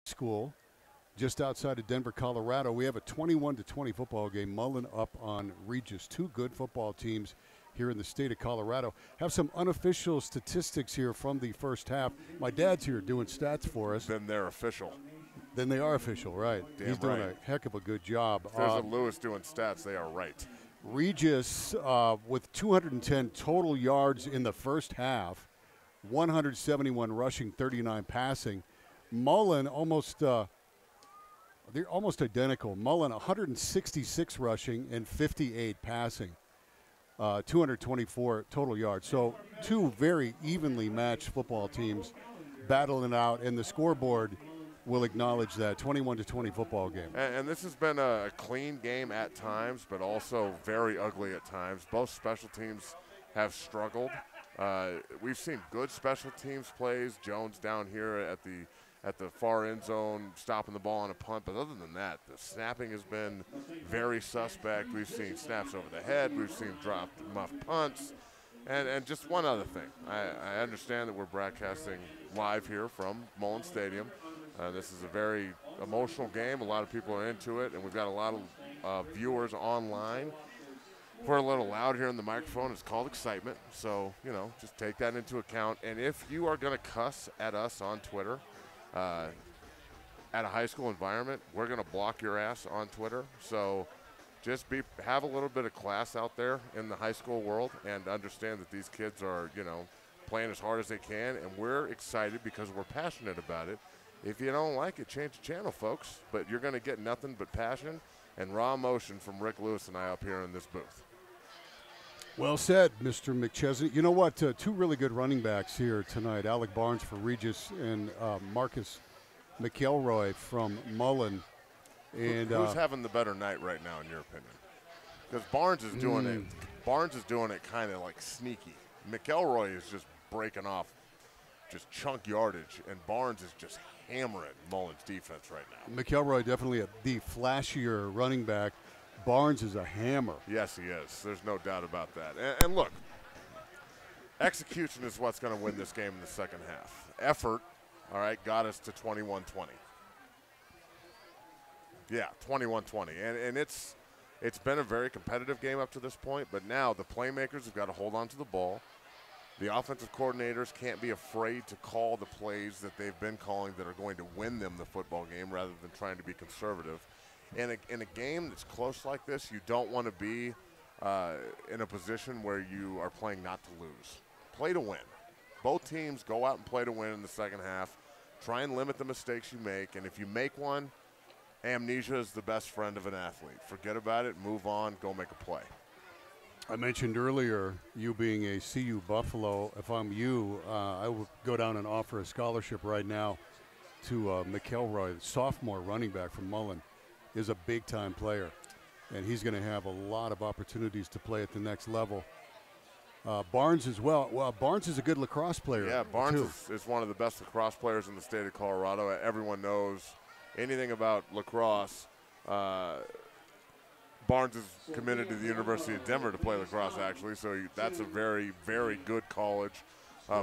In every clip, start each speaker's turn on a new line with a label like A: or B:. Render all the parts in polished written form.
A: School, just outside of Denver, Colorado. We have a 21-20 football game. Mullen up on Regis. Two good football teams here in the state of Colorado. Have some unofficial statistics here from the first half. My dad's here doing stats for us.
B: Then they're official.
A: Then they are official, right.
B: Damn
A: He's doing
B: right.
A: a heck of a good job.
B: If there's a Lewis doing stats, they are right.
A: Regis with 210 total yards in the first half, 171 rushing, 39 passing. Mullen they're almost identical. Mullen 166 rushing and 58 passing, 224 total yards. So two very evenly matched football teams battling out, and the scoreboard will acknowledge that 21-20 football game.
B: And this has been a clean game at times, but also very ugly at times. Both special teams have struggled. We've seen good special teams plays. Jones down here at the far end zone, stopping the ball on a punt. But other than that, the snapping has been very suspect. We've seen snaps over the head. We've seen dropped muff punts. And just one other thing. I understand that we're broadcasting live here from Mullen Stadium. This is a very emotional game. A lot of people are into it, and we've got a lot of viewers online. If we're a little loud here in the microphone, it's called excitement. So, you know, just take that into account. And if you are going to cuss at us on Twitter, at a high school environment, we're going to block your ass on Twitter. So just have a little bit of class out there in the high school world and understand that these kids are, you know, playing as hard as they can. And we're excited because we're passionate about it. If you don't like it, change the channel, folks. But you're going to get nothing but passion and raw emotion from Rick Lewis and I up here in this booth.
A: Well said, Mr. McChesney. You know what? Two really good running backs here tonight. Alec Barnes for Regis and Marcus McElroy from Mullen. And
B: who's having the better night right now, in your opinion? Because Barnes is doing it. Barnes is doing it kind of like sneaky. McElroy is just breaking off just chunk yardage, and Barnes is just hammering Mullen's defense right now.
A: McElroy definitely the flashier running back. Barnes is a hammer.
B: Yes, he is. There's no doubt about that. And look, execution is what's going to win this game in the second half. Effort, all right, got us to 21-20. Yeah, 21-20. And it's been a very competitive game up to this point, but now the playmakers have got to hold on to the ball. The offensive coordinators can't be afraid to call the plays that they've been calling that are going to win them the football game rather than trying to be conservative. In a game that's close like this, you don't want to be in a position where you are playing not to lose. Play to win. Both teams go out and play to win in the second half. Try and limit the mistakes you make, and if you make one, amnesia is the best friend of an athlete. Forget about it, move on, go make a play.
A: I mentioned earlier, you being a CU Buffalo, if I'm you, I would go down and offer a scholarship right now to McElroy, the sophomore running back from Mullen. Is a big-time player, and he's going to have a lot of opportunities to play at the next level. Barnes as well. Well, Barnes is a good lacrosse player.
B: Yeah, Barnes is one of the best lacrosse players in the state of Colorado. Everyone knows anything about lacrosse. Barnes is committed to the University of Denver to play lacrosse, actually, so that's a very, very good college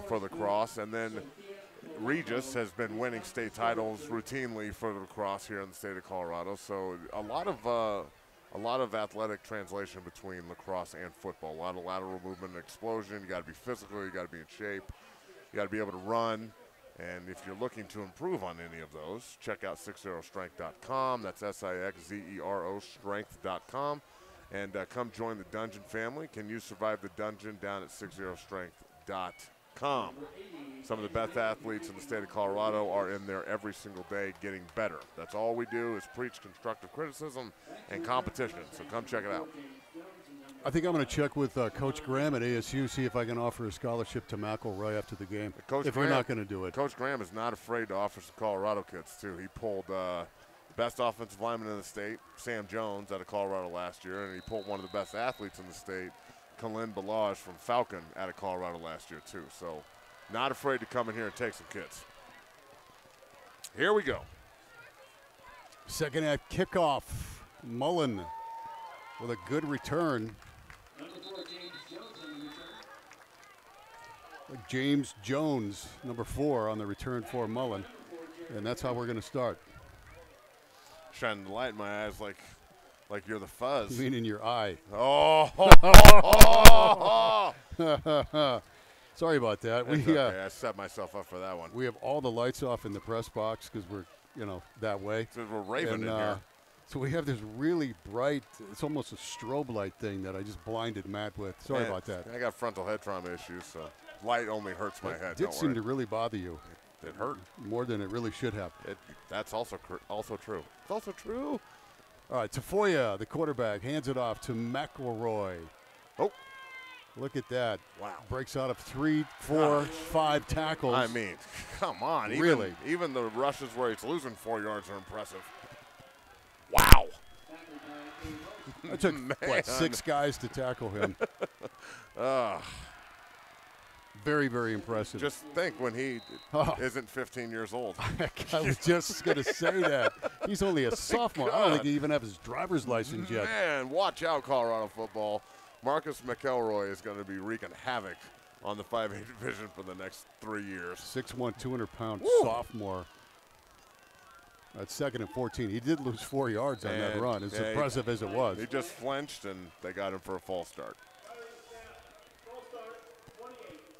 B: for lacrosse. And then Regis has been winning state titles routinely for lacrosse here in the state of Colorado. So a lot of athletic translation between lacrosse and football. A lot of lateral movement and explosion. You got to be physical. You got to be in shape. You got to be able to run. And if you're looking to improve on any of those, check out 60strength.com. That's SIXZERO strength.com. And come join the Dungeon family. Can you survive the dungeon down at 60strength.com? Some of the best athletes in the state of Colorado are in there every single day getting better. That's all we do is preach constructive criticism and competition. So come check it out.
A: I think I'm going to check with Coach Graham at ASU, see if I can offer a scholarship to McElroy after the game.
B: Coach
A: if
B: Graham,
A: you're not going to do it.
B: Coach Graham is not afraid to offer some Colorado kids, too. He pulled the best offensive lineman in the state, Sam Jones, out of Colorado last year, and he pulled one of the best athletes in the state, Kalin Balaj from Falcon, out of Colorado last year, too. So not afraid to come in here and take some kids. Here we go.
A: Second half kickoff. Mullen with a good return. James Jones, number 4 on the return for Mullen. And that's how we're going to start.
B: Shining the light in my eyes like you're the fuzz.
A: You mean in your eye.
B: Oh.
A: Sorry about that.
B: Okay. I set myself up for that one.
A: We have all the lights off in the press box because we're, that way.
B: So we're raving in here.
A: So we have this really bright, it's almost a strobe light thing that I just blinded Matt with. Sorry about that.
B: I got frontal head trauma issues, so light only hurts my head.
A: It did seem to really bother you.
B: It hurt.
A: More than it really should have.
B: That's also true. It's also true.
A: All right, Tafoya, the quarterback, hands it off to McElroy.
B: Oh.
A: Look at that.
B: Wow.
A: Breaks out of 3, 4, 5 tackles.
B: I mean, come on.
A: Really?
B: Even the rushes where he's losing 4 yards are impressive. Wow.
A: It took, 6 guys to tackle him. Very, very impressive.
B: Just think when he isn't 15 years old.
A: I was just going to say that. He's only a sophomore. I don't think he even have his driver's license yet.
B: Man, watch out, Colorado football. Marcus McElroy is going to be wreaking havoc on the 5A division for the next 3 years.
A: 6'1", 200-pound sophomore. At 2nd and 14. He did lose 4 yards on that run, as impressive as it was.
B: He just flinched, and they got him for a false start.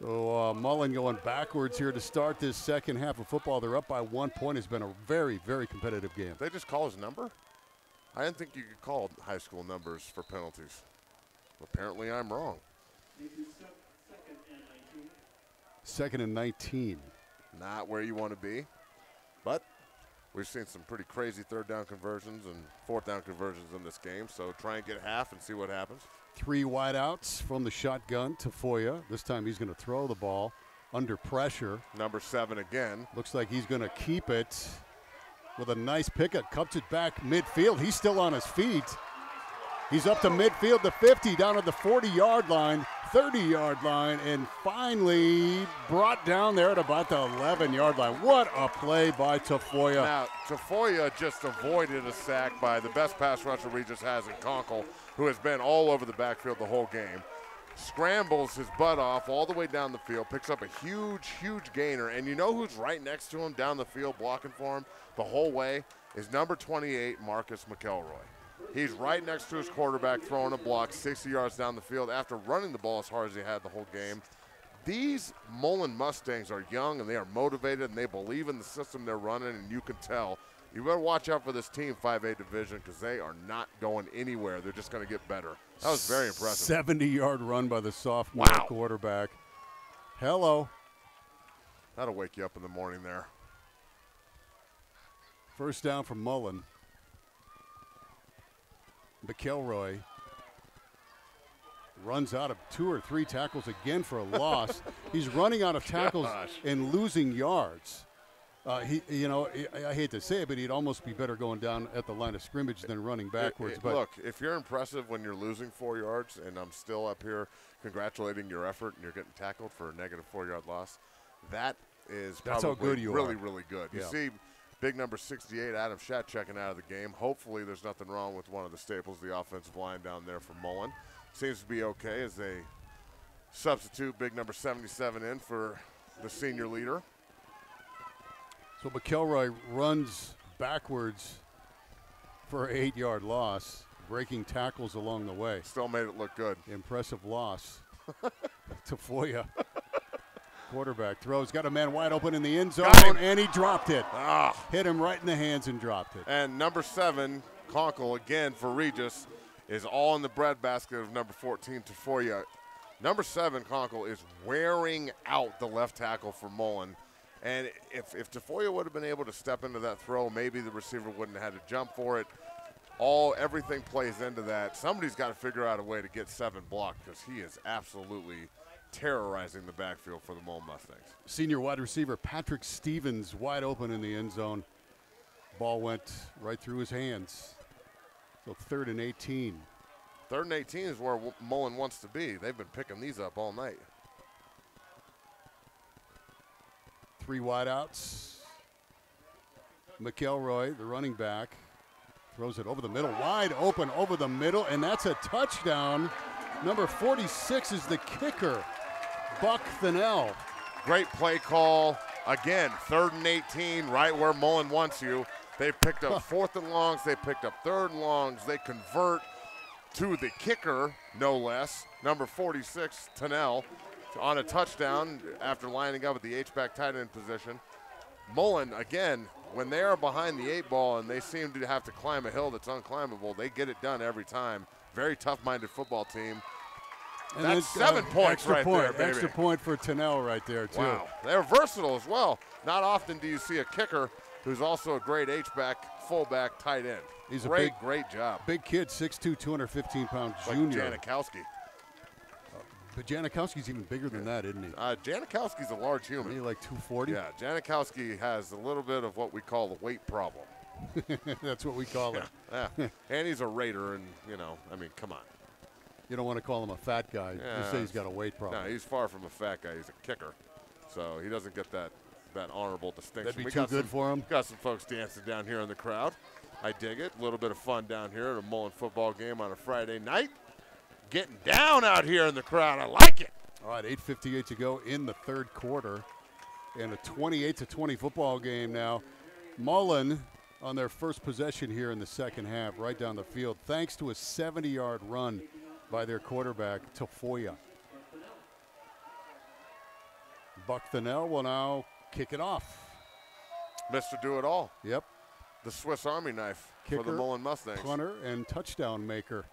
A: So Mullen going backwards here to start this second half of football. They're up by 1 point. It's been a very, very competitive game.
B: Did they just call his number? I didn't think you could call high school numbers for penalties. Apparently I'm wrong.
A: 2nd and 19.
B: Not where you want to be, but we've seen some pretty crazy 3rd down conversions and 4th down conversions in this game, so try and get half and see what happens.
A: 3 wideouts from the shotgun to Tafoya. This time he's going to throw the ball under pressure.
B: Number 7 again.
A: Looks like he's going to keep it with a nice pickup. Cuts it back midfield. He's still on his feet. He's up to midfield, the 50, down to the 40-yard line, 30-yard line, and finally brought down there at about the 11-yard line. What a play by Tafoya.
B: Now, Tafoya just avoided a sack by the best pass rusher Regis has in Konkel, who has been all over the backfield the whole game. Scrambles his butt off all the way down the field, picks up a huge, huge gainer, and you know who's right next to him down the field blocking for him the whole way is number 28, Marcus McElroy. He's right next to his quarterback throwing a block 60 yards down the field after running the ball as hard as he had the whole game. These Mullen Mustangs are young and they are motivated and they believe in the system they're running, and you can tell. You better watch out for this team 5A division because they are not going anywhere. They're just going to get better. That was very impressive.
A: 70-yard run by the sophomore quarterback. Hello.
B: That'll wake you up in the morning there.
A: First down from Mullen. McElroy runs out of 2 or 3 tackles again for a loss. He's running out of tackles and losing yards. I hate to say it, but he'd almost be better going down at the line of scrimmage than running backwards. But
B: look, if you're impressive when you're losing 4 yards, and I'm still up here congratulating your effort, and you're getting tackled for a negative 4-yard loss, that's
A: how good you
B: really,
A: are.
B: really good.
A: Yeah.
B: You see big number 68, Adam Schatt, checking out of the game. Hopefully there's nothing wrong with one of the staples, the offensive line down there for Mullen. Seems to be okay as they substitute big number 77 in for the senior leader.
A: So McElroy runs backwards for an 8-yard loss, breaking tackles along the way.
B: Still made it look good.
A: Impressive loss. Tafoya. Quarterback throws, got a man wide open in the end zone, and he dropped it. Hit him right in the hands and dropped it.
B: And number 7, Konkel, again for Regis, is all in the breadbasket of number 14, Tafoya. Number 7, Konkel, is wearing out the left tackle for Mullen. And if Tafoya would have been able to step into that throw, maybe the receiver wouldn't have had to jump for it. Everything plays into that. Somebody's got to figure out a way to get 7 blocked because he is absolutely terrorizing the backfield for the Mullen Mustangs.
A: Senior wide receiver Patrick Stevens wide open in the end zone. Ball went right through his hands. So 3rd and 18.
B: 3rd and 18 is where Mullen wants to be. They've been picking these up all night.
A: 3 wideouts. McElroy, the running back, throws it over the middle, wide open over the middle, and that's a touchdown. Number 46 is the kicker, Buck Thinnell.
B: Great play call. Again, 3rd and 18, right where Mullen wants you. They picked up 4th and longs. They picked up 3rd and longs. They convert to the kicker, no less, number 46, Tennell, on a touchdown after lining up at the H-back tight end position. Mullen, again, when they are behind the 8 ball and they seem to have to climb a hill that's unclimbable, they get it done every time. Very tough-minded football team. And that's 7 points right there, baby.
A: Extra point for Tennell right there, too.
B: Wow, they're versatile as well. Not often do you see a kicker who's also a great H-back, fullback, tight end.
A: He's
B: great,
A: a
B: great job.
A: Big kid, 6'2", 215-pound
B: like
A: junior.
B: Janikowski.
A: But Janikowski's even bigger than that, isn't he?
B: Janikowski's a large human.
A: He like 240?
B: Yeah, Janikowski has a little bit of what we call the weight problem.
A: That's what we call it.
B: Yeah. And he's a Raider, and, you know, I mean, come on.
A: You don't want to call him a fat guy.
B: Yeah,
A: You say he's got a weight problem.
B: No, he's far from a fat guy. He's a kicker. So he doesn't get that honorable distinction.
A: That'd be too good for him.
B: Got some folks dancing down here in the crowd. I dig it. A little bit of fun down here at a Mullen football game on a Friday night. Getting down out here in the crowd. I like it.
A: All right, 8:58 to go in the 3rd quarter. And a 28-20 football game now. Mullen on their first possession here in the 2nd half, right down the field, thanks to a 70-yard run by their quarterback, Tafoya. Buck Tennell will now kick it off.
B: Mr. Do-It-All.
A: Yep.
B: The Swiss Army knife
A: Kicker,
B: for the Mullen Mustangs.
A: Punter, and touchdown maker.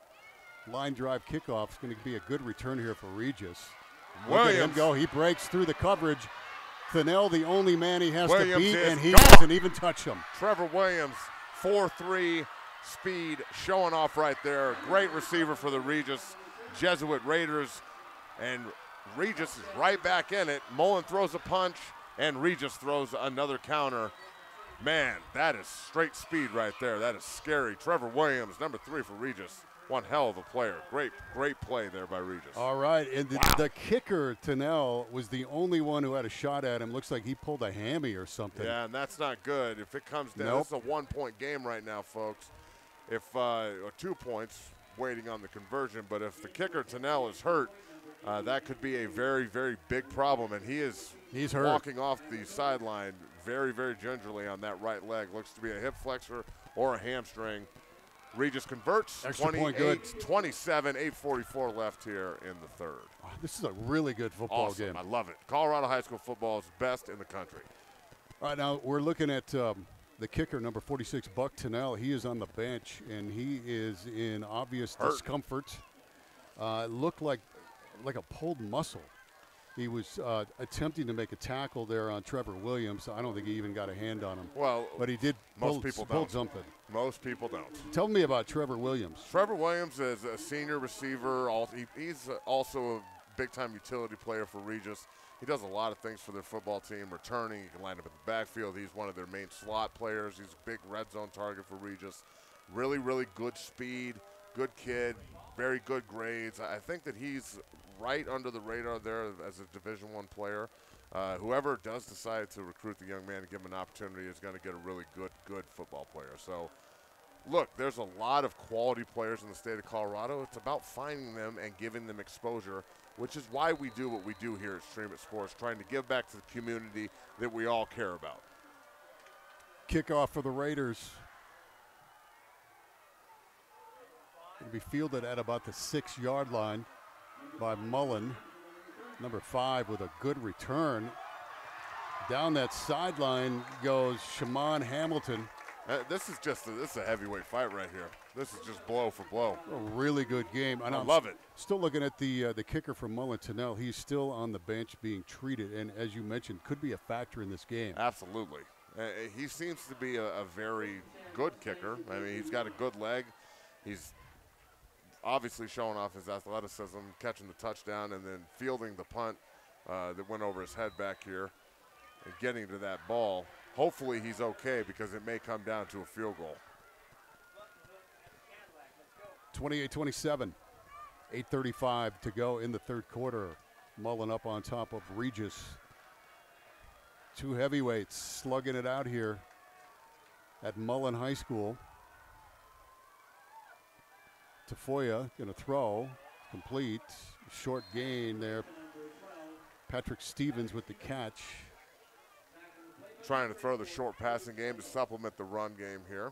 A: Line drive kickoff is going to be a good return here for Regis. Look at him go. He breaks through the coverage. Tennell, the only man he has to beat, and he doesn't even touch him.
B: Trevor Williams, 4.3 speed, showing off right there. Great receiver for the Regis Jesuit Raiders. And Regis is right back in it. Mullen throws a punch, and Regis throws another counter. Man, that is straight speed right there. That is scary. Trevor Williams, number 3 for Regis. One hell of a player. Great play there by Regis.
A: All right, and the kicker, Tennell, was the only one who had a shot at him. Looks like he pulled a hammy or something.
B: Yeah, and that's not good. If it comes down, It's a 1-point game right now, folks. If or 2 points, waiting on the conversion. But if the kicker, Tennell, is hurt, that could be a very, very big problem. And he's
A: hurt.
B: Walking off the sideline very, very gingerly on that right leg. Looks to be a hip flexor or a hamstring. Regis converts, 28-27, 8:44 left here in the 3rd.
A: Oh, this is a really good football game.
B: I love it. Colorado high school football is best in the country.
A: All right, now we're looking at the kicker, number 46, Buck Tennell. He is on the bench, and he is in obvious discomfort. It looked like a pulled muscle. He was attempting to make a tackle there on Trevor Williams. I don't think he even got a hand on him.
B: Well,
A: but he did pull something.
B: Most people don't.
A: Tell me about Trevor Williams.
B: Trevor Williams is a senior receiver. He's also a big-time utility player for Regis. He does a lot of things for their football team, returning. He can line up in the backfield. He's one of their main slot players. He's a big red zone target for Regis. Really, really good speed, good kid, very good grades. I think that he's right under the radar there as a Division I player. Whoever does decide to recruit the young man and give him an opportunity is going to get a really good football player. So, look, there's a lot of quality players in the state of Colorado. It's about finding them and giving them exposure, which is why we do what we do here at Stream It Sports, trying to give back to the community that we all care about.
A: Kickoff for the Raiders. It'll be fielded at about the 6-yard line by Mullen. Number 5 with a good return. Down that sideline goes Shaman Hamilton.
B: This is a heavyweight fight right here. This is just blow for blow.
A: A really good game.
B: I love it.
A: Still looking at the kicker from Mullen, Tennell. He's still on the bench being treated, and as you mentioned, could be a factor in this game.
B: Absolutely. He seems to be a very good kicker. I mean, he's got a good leg. He's obviously showing off his athleticism, catching the touchdown, and then fielding the punt that went over his head back here and getting to that ball. Hopefully he's okay because it may come down to a field goal.
A: 28-27, 8:35 to go in the 3rd quarter. Mullen up on top of Regis. 2 heavyweights slugging it out here at Mullen High School. Tafoya going to throw, complete, short gain there. Patrick Stevens with the catch.
B: trying to throw the short passing game to supplement the run game here.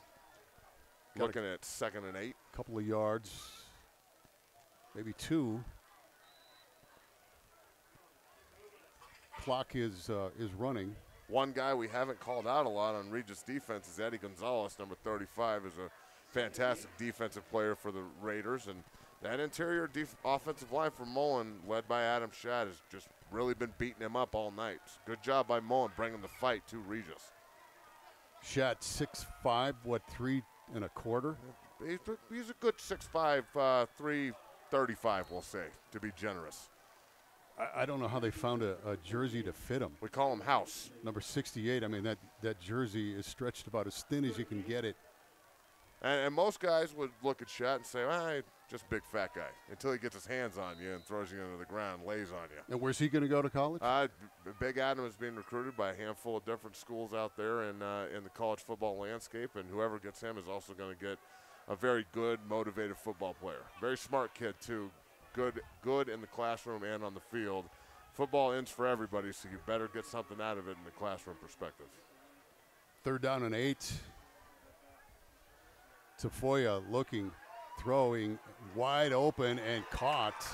B: Looking at 2nd and 8.
A: Couple of yards, maybe 2. Clock is running.
B: One guy we haven't called out a lot on Regis defense is Eddie Gonzalez, number 35, is a fantastic defensive player for the Raiders. And that interior offensive line for Mullen, led by Adam Shadd, has just really been beating him up all night. Good job by Mullen bringing the fight to Regis.
A: Shadd 6'5", what, 3 1/4?
B: He's a good 6'5", 335, we'll say, to be generous.
A: I don't know how they found a jersey to fit him.
B: We call him House.
A: Number 68, I mean, that jersey is stretched about as thin as you can get it.
B: And most guys would look at Shadd and say, just big fat guy, until he gets his hands on you and throws you into the ground, lays on you.
A: And where's he going to go to college?
B: Big Adam is being recruited by a handful of different schools out there in the college football landscape, and whoever gets him is also going to get a very good, motivated football player. Very smart kid, too. Good in the classroom and on the field. Football ends for everybody, so you better get something out of it in the classroom perspective.
A: 3rd down and 8. Tafoya looking, throwing, wide open and caught.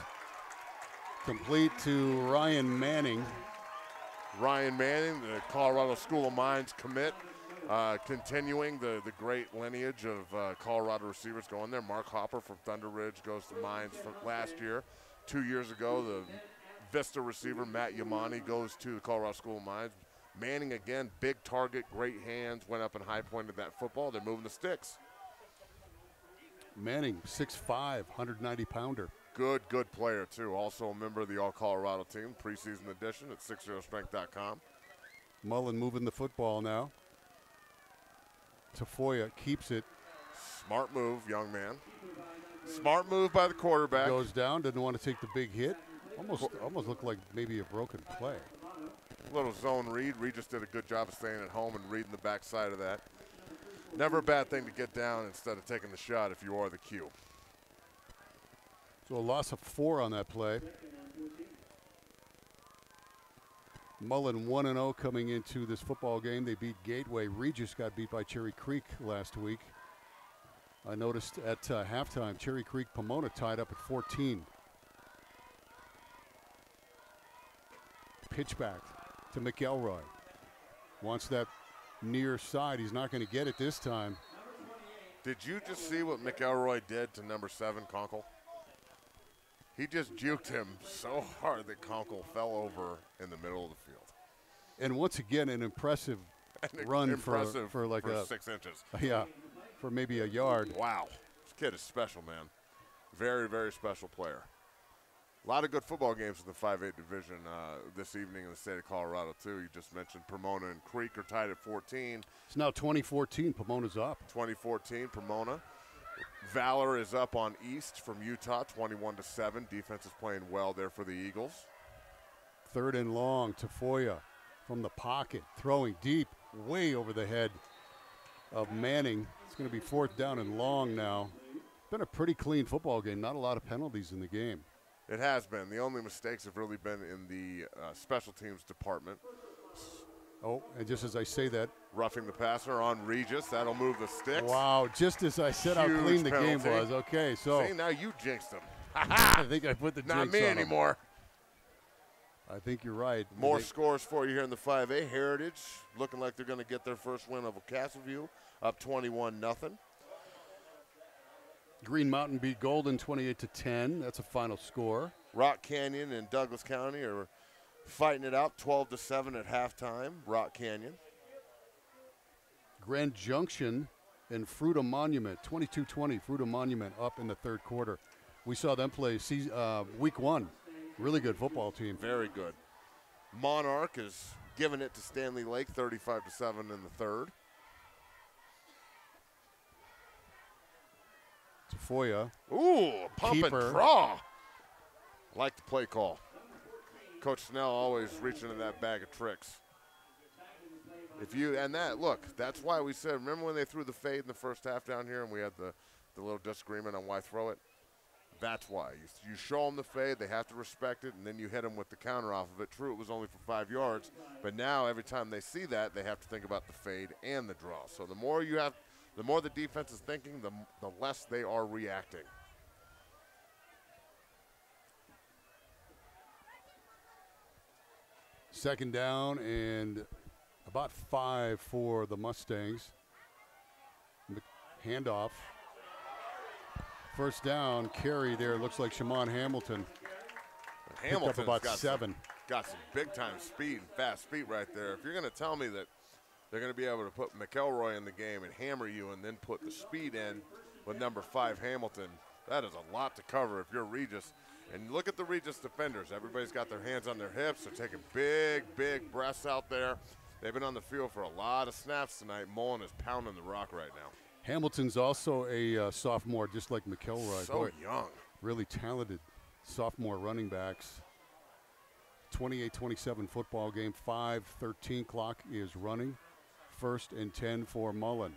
A: Complete to Ryan Manning.
B: Ryan Manning, the Colorado School of Mines commit, continuing the great lineage of Colorado receivers going there. Mark Hopper from Thunder Ridge goes to Mines from last year. 2 years ago, the Vista receiver Matt Yamani goes to the Colorado School of Mines. Manning again, big target, great hands, went up and high pointed that football. They're moving the sticks.
A: Manning, 6'5", 190-pounder.
B: Good player, too. Also a member of the All-Colorado team, preseason edition at 60strength.com.
A: Mullen moving the football now. Tafoya keeps it.
B: Smart move, young man. Smart move by the quarterback.
A: Goes down, doesn't want to take the big hit. Almost looked like maybe a broken play.
B: Little zone read. Regis did a good job of staying at home and reading the backside of that. Never a bad thing to get down instead of taking the shot if you are the Q.
A: So a loss of 4 on that play. Mullen 1-0 coming into this football game. They beat Gateway. Regis got beat by Cherry Creek last week. I noticed at halftime, Cherry Creek Pomona tied up at 14. Pitch back to McElroy. Wants that near side. He's not going to get it this time.
B: Did you just see what McElroy did to number 7, Konkel? He just juked him so hard that Konkel fell over in the middle of the field.
A: And once again, an impressive run for
B: 6 inches.
A: Yeah, for maybe a yard.
B: Wow. This kid is special, man. Very, very special player. A lot of good football games in the 5A division this evening in the state of Colorado, too. You just mentioned Pomona and Creek are tied at 14.
A: It's now 2014. Pomona's up.
B: 2014, Pomona. Valor is up on East from Utah, 21-7. Defense is playing well there for the Eagles.
A: 3rd and long. Tafoya from the pocket, throwing deep, way over the head of Manning. It's going to be 4th down and long now. Been a pretty clean football game. Not a lot of penalties in the game.
B: It has been. The only mistakes have really been in the special teams department.
A: Oh, and just as I say that.
B: Roughing the passer on Regis. That'll move the sticks.
A: Wow, just as I said how clean the game was. Okay, so.
B: See, now you jinxed him.
A: I think I put the jinx on him.
B: Not me anymore.
A: I think you're right.
B: More scores for you here in the 5A. Heritage looking like they're going to get their first win over Castleview, up 21-0.
A: Green Mountain beat Golden 28-10. That's a final score.
B: Rock Canyon and Douglas County are fighting it out, 12-7 at halftime. Rock Canyon.
A: Grand Junction and Fruita Monument, 22-20. Fruita Monument up in the 3rd quarter. We saw them play week 1. Really good football team.
B: Very good. Monarch is giving it to Stanley Lake, 35-7 in the 3rd.
A: Tafoya.
B: Ooh, pump and draw. Like the play call. Coach Snell always reaching in that bag of tricks. That's why we said, remember when they threw the fade in the first half down here and we had the little disagreement on why throw it? That's why. You show them the fade, they have to respect it, and then you hit them with the counter off of it. True, it was only for 5 yards, but now every time they see that, they have to think about the fade and the draw. So the more the defense is thinking, the less they are reacting.
A: Second down and about 5 for the Mustangs. Handoff. First down carry there. Looks like Shamon Hamilton.
B: Hamilton's
A: picked up about 7.
B: Got some big-time speed and fast feet right there. If you're going to tell me that they're going to be able to put McElroy in the game and hammer you and then put the speed in with number 5 Hamilton, that is a lot to cover if you're Regis. And look at the Regis defenders. Everybody's got their hands on their hips. They're taking big breaths out there. They've been on the field for a lot of snaps tonight. Mullen is pounding the rock right now.
A: Hamilton's also a sophomore, just like McElroy.
B: So
A: Boy,
B: young.
A: really talented sophomore running backs. 28-27 football game. 5:13 clock is running. 1st and 10 for Mullen.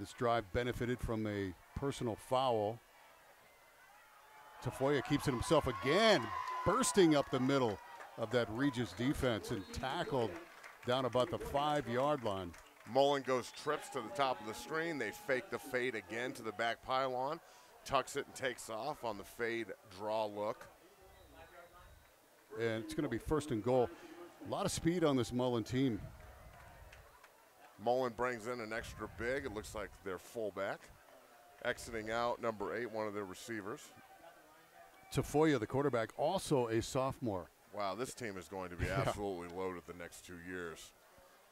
A: This drive benefited from a personal foul. Tafoya keeps it himself again, bursting up the middle of that Regis defense and tackled down about the 5-yard line.
B: Mullen goes trips to the top of the screen. They fake the fade again to the back pylon, tucks it and takes off on the fade draw look.
A: And it's going to be 1st and goal. A lot of speed on this Mullen team.
B: Mullen brings in an extra big. It looks like their fullback. Exiting out, number 8, one of their receivers.
A: Tafoya, the quarterback, also a sophomore.
B: Wow, this team is going to be absolutely loaded the next 2 years.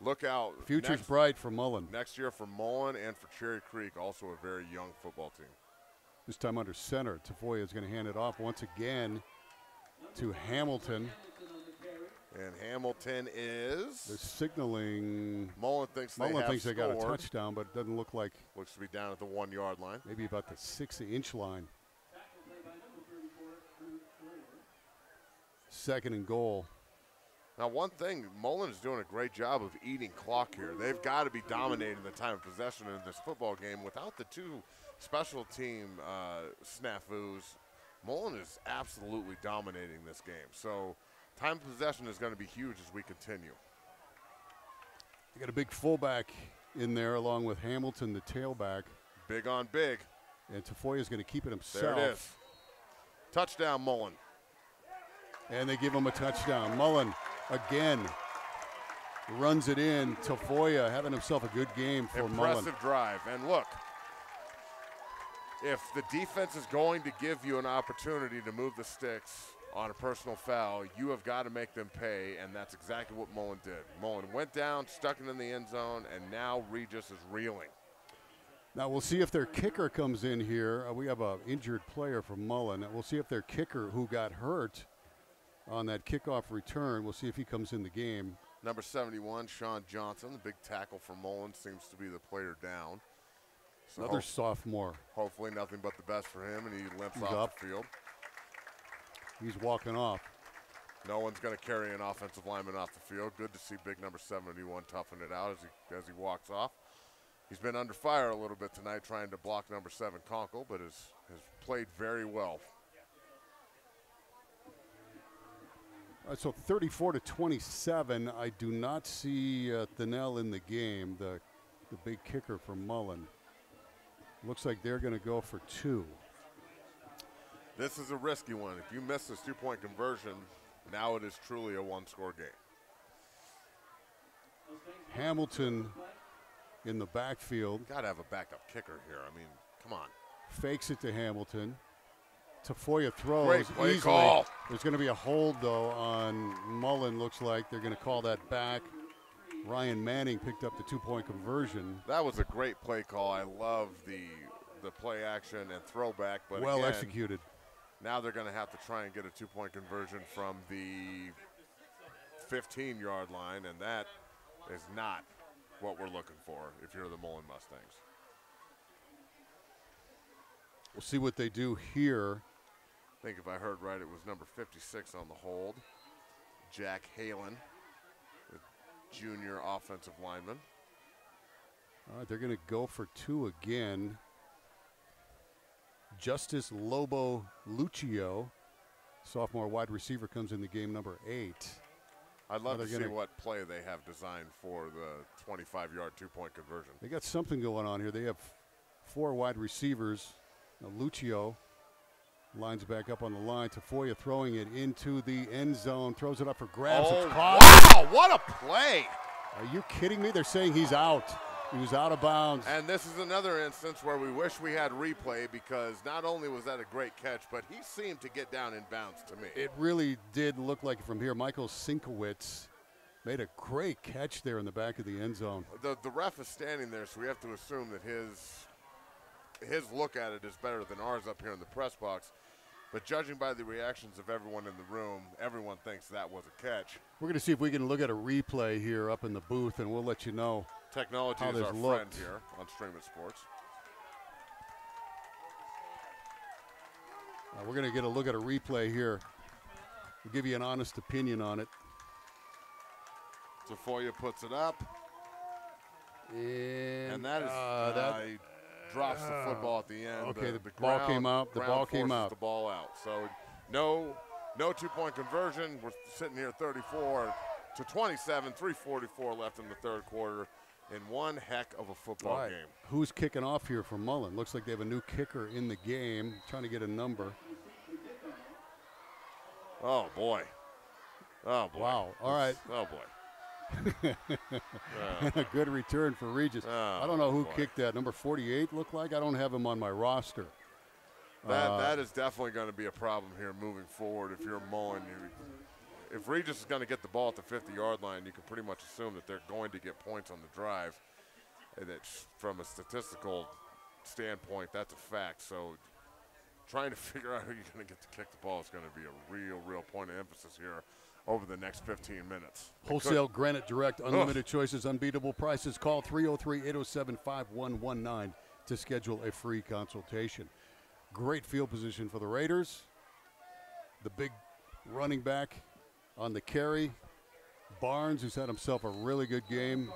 B: Look out.
A: Future's bright for Mullen.
B: Next year for Mullen and for Cherry Creek, also a very young football team.
A: This time under center. Tafoya is going to hand it off once again to Hamilton.
B: And Hamilton is?
A: They're signaling.
B: Mullen thinks
A: they got a touchdown, but it doesn't look like.
B: Looks to be down at the 1-yard line.
A: Maybe about the 6-inch line. 2nd and goal.
B: Now, one thing, Mullen is doing a great job of eating clock here. They've got to be dominating the time of possession in this football game. Without the 2 special team snafus, Mullen is absolutely dominating this game. So time of possession is going to be huge as we continue.
A: They got a big fullback in there along with Hamilton, the tailback.
B: Big on big.
A: And Tafoya is going to keep it himself.
B: There it is. Touchdown, Mullen.
A: And they give him a touchdown. Mullen again runs it in. Tafoya having himself a good game for Mullen.
B: Impressive drive. And look, if the defense is going to give you an opportunity to move the sticks on a personal foul, you have got to make them pay, and that's exactly what Mullen did. Mullen went down, stuck it in the end zone, and now Regis is reeling.
A: Now we'll see if their kicker comes in here. We have an injured player from Mullen. We'll see if their kicker, who got hurt on that kickoff return, we'll see if he comes in the game.
B: Number 71, Sean Johnson, the big tackle for Mullen, seems to be the player down. So
A: another sophomore.
B: Hopefully nothing but the best for him, and he limps off the field.
A: He's walking off.
B: No one's going to carry an offensive lineman off the field. Good to see big number 71 toughing it out as he walks off. He's been under fire a little bit tonight trying to block number 7, Konkel, but has played very well.
A: So 34-27. I do not see Thinnell in the game, the big kicker for Mullen. Looks like they're going to go for 2.
B: This is a risky one. If you miss this 2-point conversion, now it is truly a 1-score game.
A: Hamilton in the backfield.
B: Got to have a backup kicker here. I mean, come on.
A: Fakes it to Hamilton. Tafoya throws
B: Great play
A: easily.
B: call.
A: There's going to be a hold, though, on Mullen. Looks like they're going to call that back. Ryan Manning picked up the 2-point conversion.
B: That was a great play call. I love the play action and throwback. But
A: well
B: again,
A: executed.
B: Now they're going to have to try and get a 2-point conversion from the 15-yard line, and that is not what we're looking for if you're the Mullen Mustangs.
A: We'll see what they do here.
B: I think if I heard right, it was number 56 on the hold, Jack Halen, the junior offensive lineman.
A: All right, they're going to go for 2 again. Justice Lobo Lucio, sophomore wide receiver, comes in the game, number 8.
B: I'd love to see what play they have designed for the 25-yard two-point conversion.
A: They got something going on here. They have 4 wide receivers. Now Lucio lines back up on the line. Tafoya throwing it into the end zone. Throws it up for grabs.
B: Oh,
A: it's caught.
B: wow, what a play.
A: Are you kidding me? They're saying he's out. He was out of bounds.
B: And this is another instance where we wish we had replay, because not only was that a great catch, but he seemed to get down in bounds to me.
A: It really did look like from here. Michael Sinkowitz made a great catch there in the back of the end zone.
B: The ref is standing there, so we have to assume that his look at it is better than ours up here in the press box. But judging by the reactions of everyone in the room, everyone thinks that was a catch.
A: We're going to see if we can look at a replay here up in the booth, and we'll let you know.
B: Technology is our friend here on Streaming Sports.
A: We're going to get a look at a replay here. We'll give you an honest opinion on it.
B: Tafoya puts it up.
A: And
B: that is he drops the football at the end.
A: Okay, the ball came out. The ball came out.
B: The ball out. So no two-point conversion. We're sitting here 34-27, 3:44 left in the third quarter. In one heck of a football game.
A: Who's kicking off here for Mullen? Looks like they have a new kicker in the game, trying to get a number.
B: Oh, boy. Oh, boy.
A: Wow. All right.
B: Oh, boy.
A: A good return for Regis. I don't know who kicked that. Number 48 looked like. I don't have him on my roster.
B: That is definitely going to be a problem here moving forward. If you're Mullen, if Regis is going to get the ball at the 50-yard line, you can pretty much assume that they're going to get points on the drive. And it's, from a statistical standpoint, that's a fact. So trying to figure out who you're going to get to kick the ball is going to be a real point of emphasis here over the next 15 minutes.
A: Wholesale Granite Direct, unlimited choices, unbeatable prices. Call 303-807-5119 to schedule a free consultation. Great field position for the Raiders. The big running back on the carry, Barnes, who's had himself a really good game.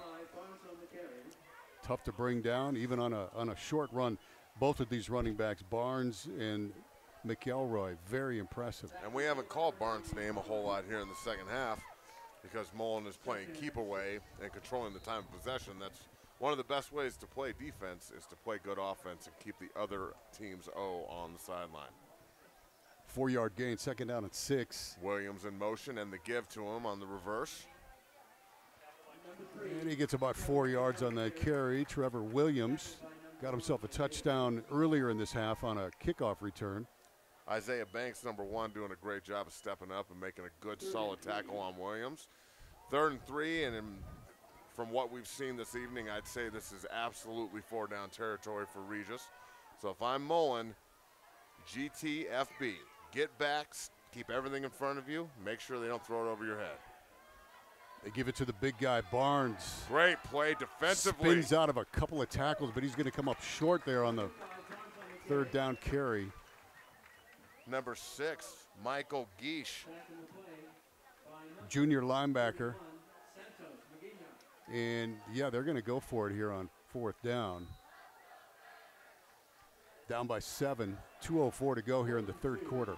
A: Tough to bring down, even on a short run. Both of these running backs, Barnes and McElroy, very impressive.
B: And we haven't called Barnes' name a whole lot here in the second half because Mullen is playing keep away and controlling the time of possession. That's one of the best ways to play defense, is to play good offense and keep the other team's O on the sideline.
A: 4-yard gain, second down and 6.
B: Williams in motion, and the give to him on the reverse.
A: And he gets about 4 yards on that carry. Trevor Williams got himself a touchdown earlier in this half on a kickoff return.
B: Isaiah Banks, number 1, doing a great job of stepping up and making a good, solid tackle on Williams. 3rd and 3, and from what we've seen this evening, I'd say this is absolutely 4-down territory for Regis. So if I'm Mullen, GTFB. Get back, keep everything in front of you, make sure they don't throw it over your head.
A: They give it to the big guy, Barnes.
B: Great play defensively.
A: Spins out of a couple of tackles, but he's going to come up short there on the 3rd down carry.
B: Number 6, Michael Geesh.
A: Junior linebacker. And, yeah, they're going to go for it here on 4th down. Down by 7, 2:04 to go here in the third quarter.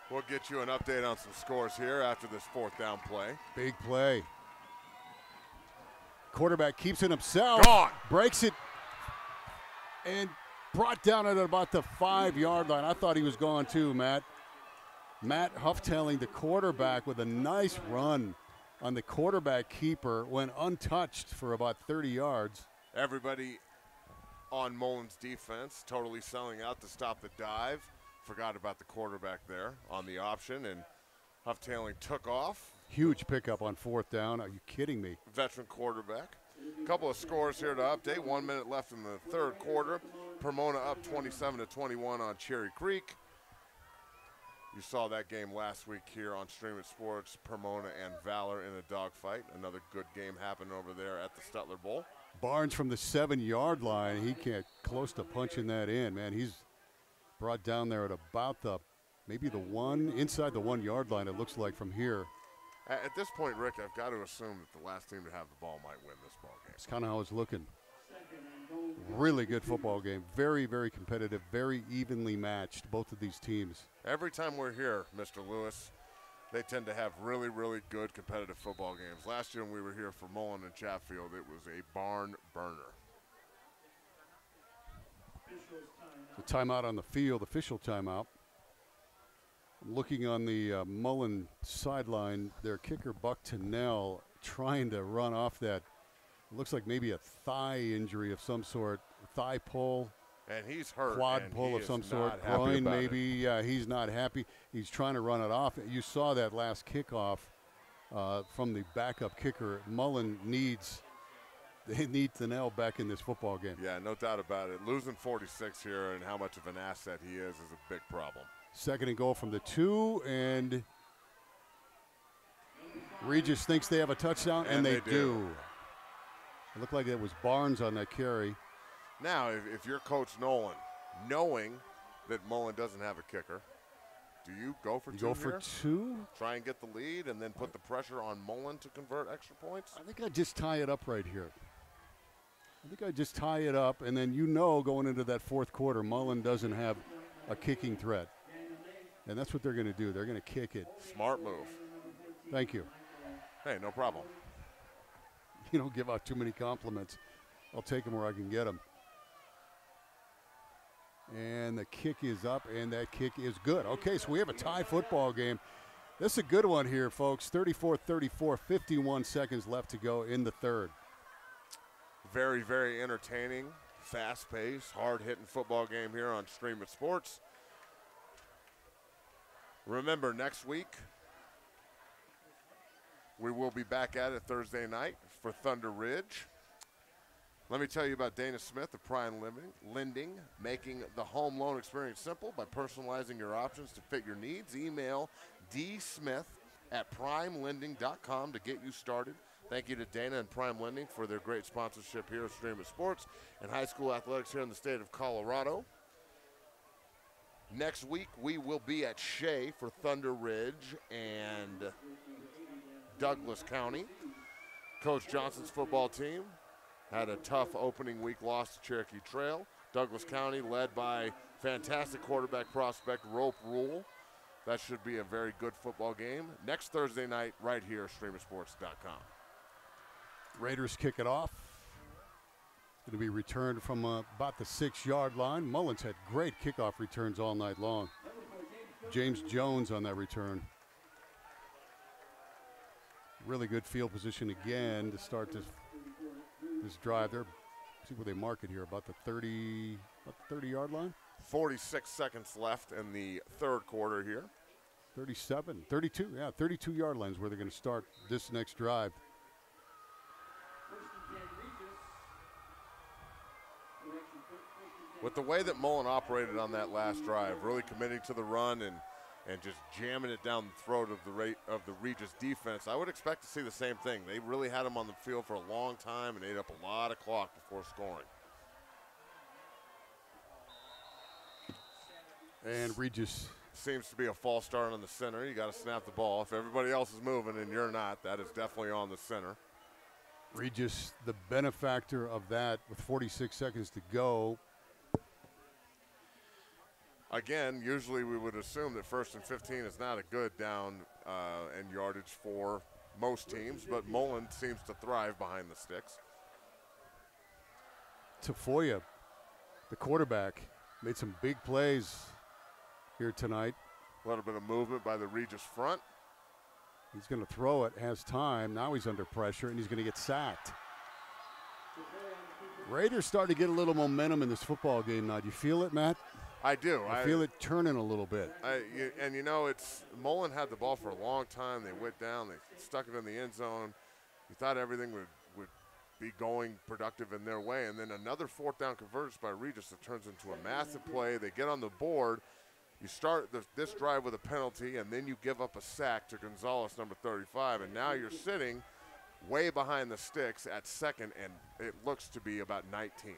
B: We'll get you an update on some scores here after this 4th down play.
A: Big play. Quarterback keeps it himself.
B: Gone.
A: Breaks it. And brought down at about the 5-yard line. I thought he was gone too, Matt. Matt Hufftailing, the quarterback, with a nice run on the quarterback keeper, went untouched for about 30 yards.
B: Everybody on Mullen's defense totally selling out to stop the dive. Forgot about the quarterback there on the option, and Hufftailing took off.
A: Huge pickup on 4th down. Are you kidding me?
B: Veteran quarterback. A couple of scores here to update. 1 minute left in the third quarter. Pomona up 27-21 on Cherry Creek. You saw that game last week here on Streaming Sports. Pomona and Valor in a dogfight. Another good game happened over there at the Stutler Bowl.
A: Barnes from the 7-yard line. He can't close to punching that in, man. He's brought down there at about the, maybe the 1, inside the 1-yard line, it looks like from here.
B: At this point, Rick, I've got to assume that the last team to have the ball might win this ball game.
A: That's kind of how it's looking. Really good football game. Very, very competitive, very evenly matched, both of these teams.
B: Every time we're here, Mr. Lewis, they tend to have really, really good competitive football games. Last year when we were here for Mullen and Chatfield, it was a barn burner.
A: The timeout on the field, official timeout. Looking on the Mullen sideline, their kicker, Buck Tennell, trying to run off that. Looks like maybe a thigh injury of some sort, thigh pull.
B: And he's hurt.
A: Quad pull of some sort, groin maybe. He's not happy. He's trying to run it off. You saw that last kickoff from the backup kicker. Mullen they need Tennell back in this football game.
B: Yeah, no doubt about it. Losing 46 here and how much of an asset he is a big problem.
A: 2nd and goal from the 2, and Regis thinks they have a touchdown, and they do. It looked like it was Barnes on that carry.
B: Now, if you're Coach Nolan, knowing that Mullen doesn't have a kicker, do you go for two
A: go for
B: here?
A: 2?
B: Try and get the lead and then put the pressure on Mullen to convert extra points?
A: I think I'd just tie it up right here. And then going into that 4th quarter, Mullen doesn't have a kicking threat. And that's what they're going to do. They're going to kick it.
B: Smart move.
A: Thank you.
B: Hey, no problem.
A: You don't give out too many compliments. I'll take them where I can get them. And the kick is up, and that kick is good. Okay, so we have a tie football game. This is a good one here, folks. 34-34, 51 seconds left to go in the 3rd.
B: Very, very entertaining, fast-paced, hard-hitting football game here on Stream It Sports. Remember, next week, we will be back at it Thursday night for Thunder Ridge. Let me tell you about Dana Smith of Prime Lending, making the home loan experience simple by personalizing your options to fit your needs. Email dsmith@primelending.com to get you started. Thank you to Dana and Prime Lending for their great sponsorship here at Stream It Sports and high school athletics here in the state of Colorado. Next week, we will be at Shea for Thunder Ridge and Douglas County. Coach Johnson's football team had a tough opening week loss to Cherokee Trail. Douglas County led by fantastic quarterback prospect Rope Rule. That should be a very good football game. Next Thursday night right here, streamersports.com.
A: Raiders kick it off. It's going to be returned from about the 6-yard line. Mullen's had great kickoff returns all night long. James Jones on that return. Really good field position again to start this drive. There, see where they mark it here, about the 30-yard line.
B: 46 seconds left in the 3rd quarter here.
A: 32, 32-yard lines where they're going to start this next drive.
B: With the way that Mullen operated on that last drive, really committing to the run and just jamming it down the throat of the Regis defense, I would expect to see the same thing. They really had him on the field for a long time and ate up a lot of clock before scoring.
A: And Regis
B: seems to be a false start on the center. You got to snap the ball. If everybody else is moving and you're not, that is definitely on the center.
A: Regis, the benefactor of that with 46 seconds to go.
B: Again, usually we would assume that 1st and 15 is not a good down and yardage for most teams, but Mullen seems to thrive behind the sticks.
A: Tafoya, the quarterback, made some big plays here tonight.
B: A little bit of movement by the Regis front.
A: He's going to throw it, has time. Now he's under pressure, and he's going to get sacked. Raiders starting to get a little momentum in this football game now. Do you feel it, Matt?
B: I do.
A: I feel it turning a little bit.
B: It's Mullen had the ball for a long time. They went down. They stuck it in the end zone. You thought everything would be going productive in their way. And then another 4th down conversion by Regis that turns into a massive play. They get on the board. You start this drive with a penalty, and then you give up a sack to Gonzalez, number 35. And now you're sitting way behind the sticks at 2nd, and it looks to be about 19.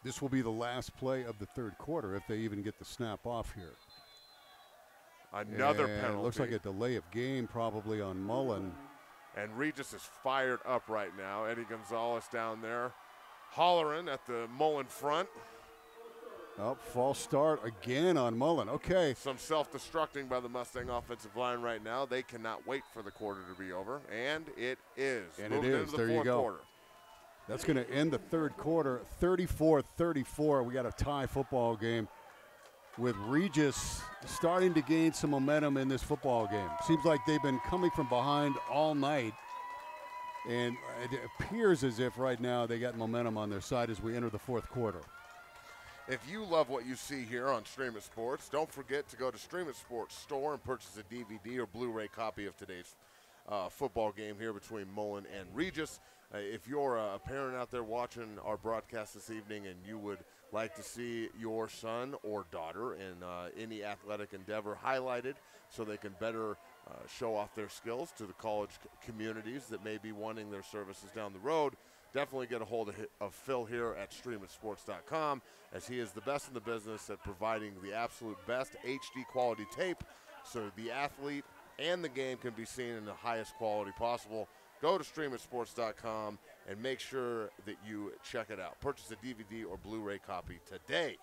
A: This will be the last play of the 3rd quarter if they even get the snap off here.
B: Another penalty.
A: It looks like a delay of game probably on Mullen.
B: And Regis is fired up right now. Eddie Gonzalez down there hollering at the Mullen front.
A: Oh, false start again on Mullen. Okay.
B: Some self-destructing by the Mustang offensive line right now. They cannot wait for the quarter to be over, and it is.
A: And
B: Moving
A: it is.
B: into the
A: There you
B: fourth
A: go.
B: quarter.
A: That's going to end the third quarter, 34-34. We got a tie football game with Regis starting to gain some momentum in this football game. Seems like they've been coming from behind all night, and it appears as if right now they got momentum on their side as we enter the fourth quarter.
B: If you love what you see here on Stream It Sports, don't forget to go to Stream It Sports store and purchase a DVD or Blu-ray copy of today's football game here between Mullen and Regis. If you're a parent out there watching our broadcast this evening and you would like to see your son or daughter in any athletic endeavor highlighted so they can better show off their skills to the college communities that may be wanting their services down the road, definitely get a hold of Phil here at StreamItSports.com, as he is the best in the business at providing the absolute best HD quality tape so the athlete and the game can be seen in the highest quality possible. Go to StreamItSports.com and make sure that you check it out. Purchase a DVD or Blu-ray copy today.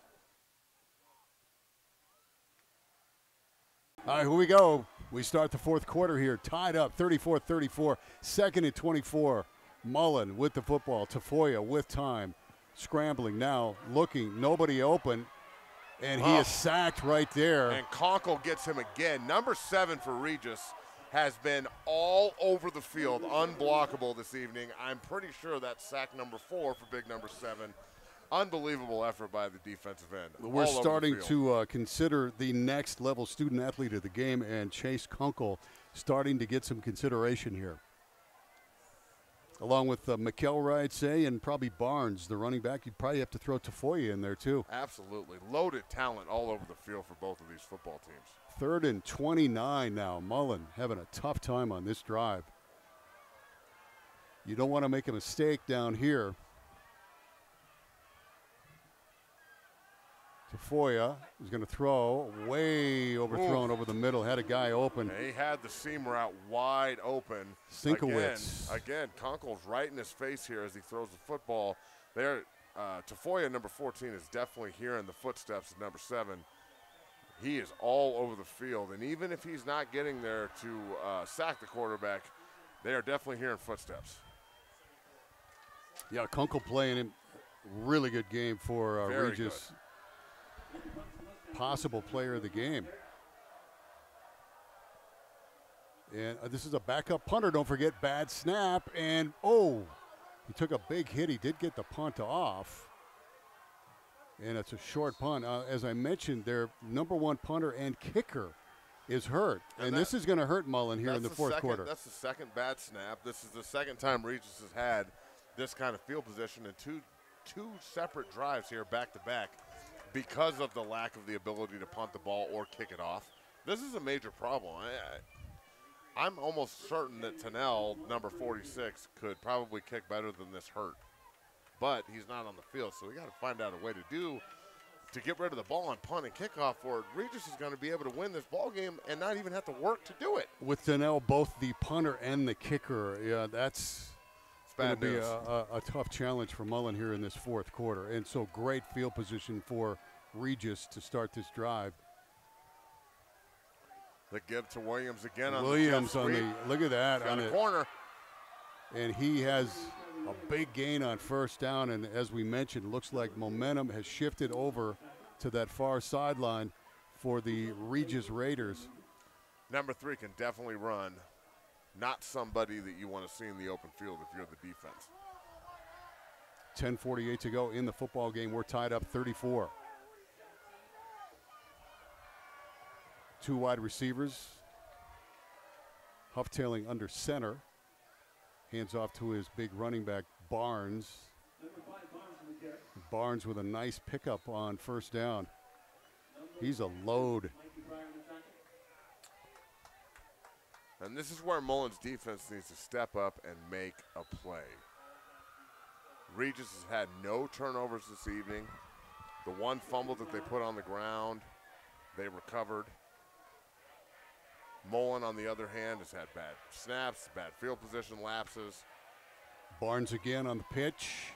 A: All right, here we go. We start the fourth quarter here, tied up 34-34, second and 24. Mullen with the football. Tafoya with time. Scrambling now, looking, nobody open, and he is sacked right there.
B: And Konkel gets him again. Number 7 for Regis has been all over the field, unblockable this evening. I'm pretty sure that's sack number 4 for big number 7. Unbelievable effort by the defensive end.
A: We're starting to consider the next level student athlete of the game, and Chase Konkel starting to get some consideration here. Along with McElroy, I'd say, and probably Barnes, the running back. You'd probably have to throw Tafoya in there, too.
B: Absolutely. Loaded talent all over the field for both of these football teams.
A: 3rd and 29 now. Mullen having a tough time on this drive. You don't want to make a mistake down here. Tafoya is going to throw, way overthrown over the middle, had a guy open.
B: And he had the seam route wide open.
A: Sinkowitz.
B: Again, Konkel's right in his face here as he throws the football. There, Tafoya, number 14, is definitely hearing the footsteps of number 7. He is all over the field, and even if he's not getting there to sack the quarterback, they are definitely hearing footsteps.
A: Yeah, Konkel playing him, really good game for Regis.
B: Good.
A: Possible player of the game. And this is a backup punter. Don't forget, bad snap. And, he took a big hit. He did get the punt off. And it's a short punt. As I mentioned, their number 1 punter and kicker is hurt. And this is going to hurt Mullen here in the fourth quarter.
B: That's the second bad snap. This is the second time Regis has had this kind of field position in two separate drives here back-to-back. Because of the lack of the ability to punt the ball or kick it off. This is a major problem. I'm almost certain that Tennell, number 46, could probably kick better than this hurt. But he's not on the field, so we got to find out a way to get rid of the ball on punt and kickoff, or Regis is going to be able to win this ball game and not even have to work to do it.
A: With Tennell, both the punter and the kicker, that's going to be a tough challenge for Mullen here in this fourth quarter. And so great field position for Regis to start this drive.
B: The give to Williams again on
A: Williams
B: the
A: on the, look at that.
B: on the
A: it.
B: corner.
A: And he has a big gain on first down. And as we mentioned, looks like momentum has shifted over to that far sideline for the Regis Raiders.
B: Number 3 can definitely run. Not somebody that you want to see in the open field if you're the defense.
A: 10:48 to go in the football game. We're tied up 34. 2 wide receivers. Hufftailing under center. Hands off to his big running back, Barnes. Barnes with a nice pickup on first down. He's a load.
B: And this is where Mullen's defense needs to step up and make a play. Regis has had no turnovers this evening. The one fumble that they put on the ground, they recovered. Mullen, on the other hand, has had bad snaps, bad field position lapses.
A: Barnes again on the pitch.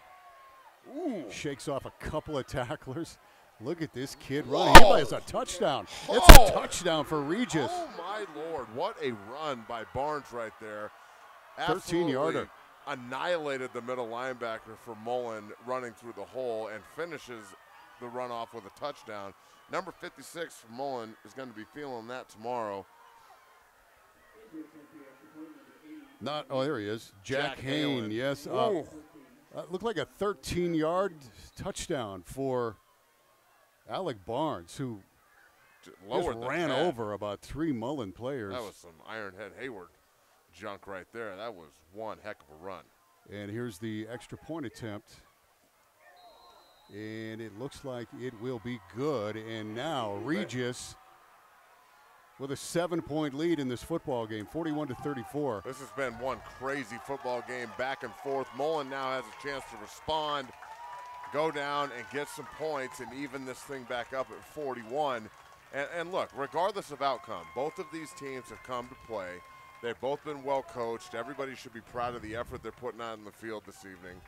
A: shakes off a couple of tacklers. Look at this kid
B: Whoa.
A: running. He plays a touchdown. It's a touchdown for Regis.
B: Oh, my Lord. What a run by Barnes right there.
A: 13-yarder.
B: Annihilated the middle linebacker for Mullen running through the hole and finishes the run off with a touchdown. Number 56 for Mullen is going to be feeling that tomorrow.
A: There he is. Jack Hain,
B: Halen.
A: yes. Looked like a 13-yard touchdown for Alec Barnes, who just ran over about 3 Mullen players.
B: That was some Ironhead Hayward junk right there. That was one heck of a run.
A: And here's the extra point attempt. And it looks like it will be good. And now Regis with a 7-point lead in this football game, 41-34.
B: This has been one crazy football game, back and forth. Mullen now has a chance to respond, go down and get some points and even this thing back up at 41. And look, regardless of outcome, both of these teams have come to play. They've both been well coached. Everybody should be proud of the effort they're putting out in the field this evening.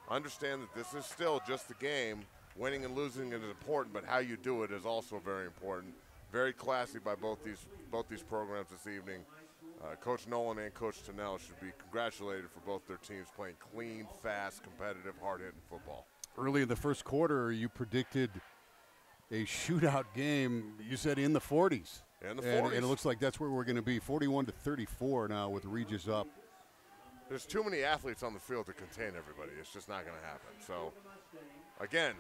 B: Understand that this is still just a game. Winning and losing is important, but how you do it is also very important. Very classy by both these programs this evening. Coach Nolan and Coach Tennell should be congratulated for both their teams playing clean, fast, competitive, hard-hitting football.
A: Early in the first quarter, you predicted a shootout game. You said in the 40s.
B: In the 40s.
A: And it looks like that's where we're going to be, 41-34 now with Regis up.
B: There's too many athletes on the field to contain everybody. It's just not going to happen. So, again,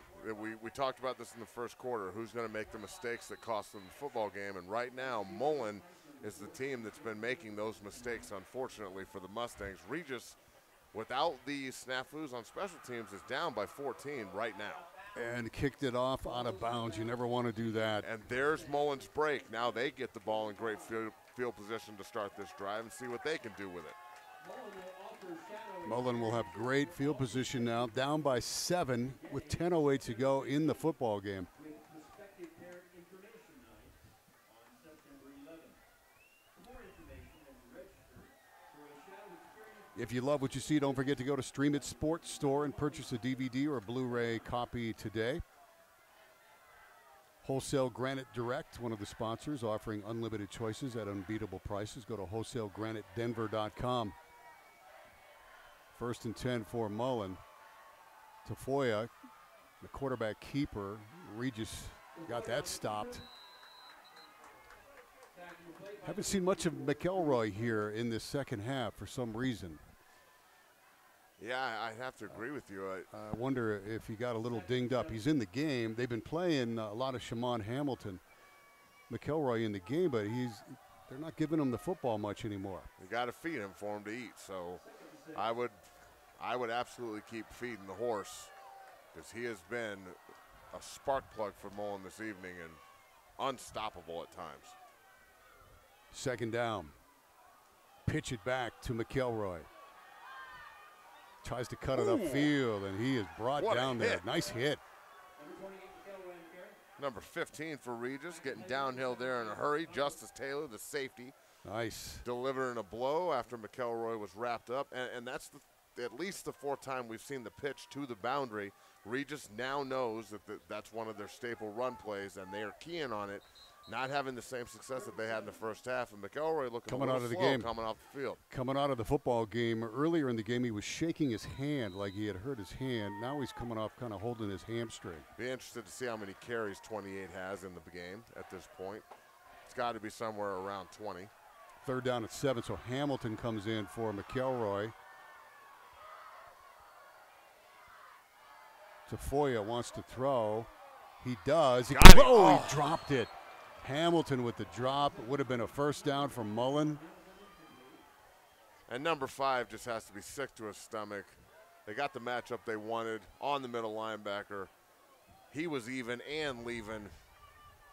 B: we talked about this in the first quarter. Who's going to make the mistakes that cost them the football game? And right now, Mullen is the team that's been making those mistakes, unfortunately, for the Mustangs. Regis, without the snafus on special teams, is down by 14 right now.
A: And kicked it off out of bounds. You never want to do that.
B: And there's Mullen's break. Now they get the ball in great field position to start this drive and see what they can do with it.
A: Mullen will have great field position now, down by 7 with 10:08 to go in the football game. If you love what you see, don't forget to go to Stream It Sports Store and purchase a DVD or a Blu-ray copy today. Wholesale Granite Direct, one of the sponsors, offering unlimited choices at unbeatable prices. Go to wholesalegranitedenver.com. 1st and 10 for Mullen. Tafoya, the quarterback keeper. Regis got that stopped. Haven't seen much of McElroy here in this second half for some reason.
B: Yeah, I have to agree with you.
A: I wonder if he got a little dinged up. He's in the game. They've been playing a lot of Shamon Hamilton, McElroy in the game, but they're not giving him the football much anymore.
B: You got to feed him for him to eat. So I would absolutely keep feeding the horse because he has been a spark plug for Mullen this evening and unstoppable at times.
A: 2nd down. Pitch it back to McElroy. Tries to cut it upfield, and he is brought down there. Nice hit.
B: Number 15 for Regis, getting downhill there in a hurry. Justice Taylor, the safety.
A: Nice.
B: Delivering a blow after McElroy was wrapped up. And that's at least the 4th time we've seen the pitch to the boundary. Regis now knows that that's one of their staple run plays, and they are keying on it. Not having the same success that they had in the first half, and McElroy looking
A: coming
B: a
A: out of the
B: slow
A: game,
B: coming off the field.
A: Coming out of the football game, earlier in the game he was shaking his hand like he had hurt his hand. Now he's coming off kind of holding his hamstring.
B: Be interested to see how many carries 28 has in the game at this point. It's got to be somewhere around 20.
A: 3rd down at 7, so Hamilton comes in for McElroy. Tafoya wants to throw. He does. He dropped it. Hamilton with the drop. It would have been a 1st down for Mullen.
B: And number 5 just has to be sick to his stomach. They got the matchup they wanted on the middle linebacker. He was even and leaving.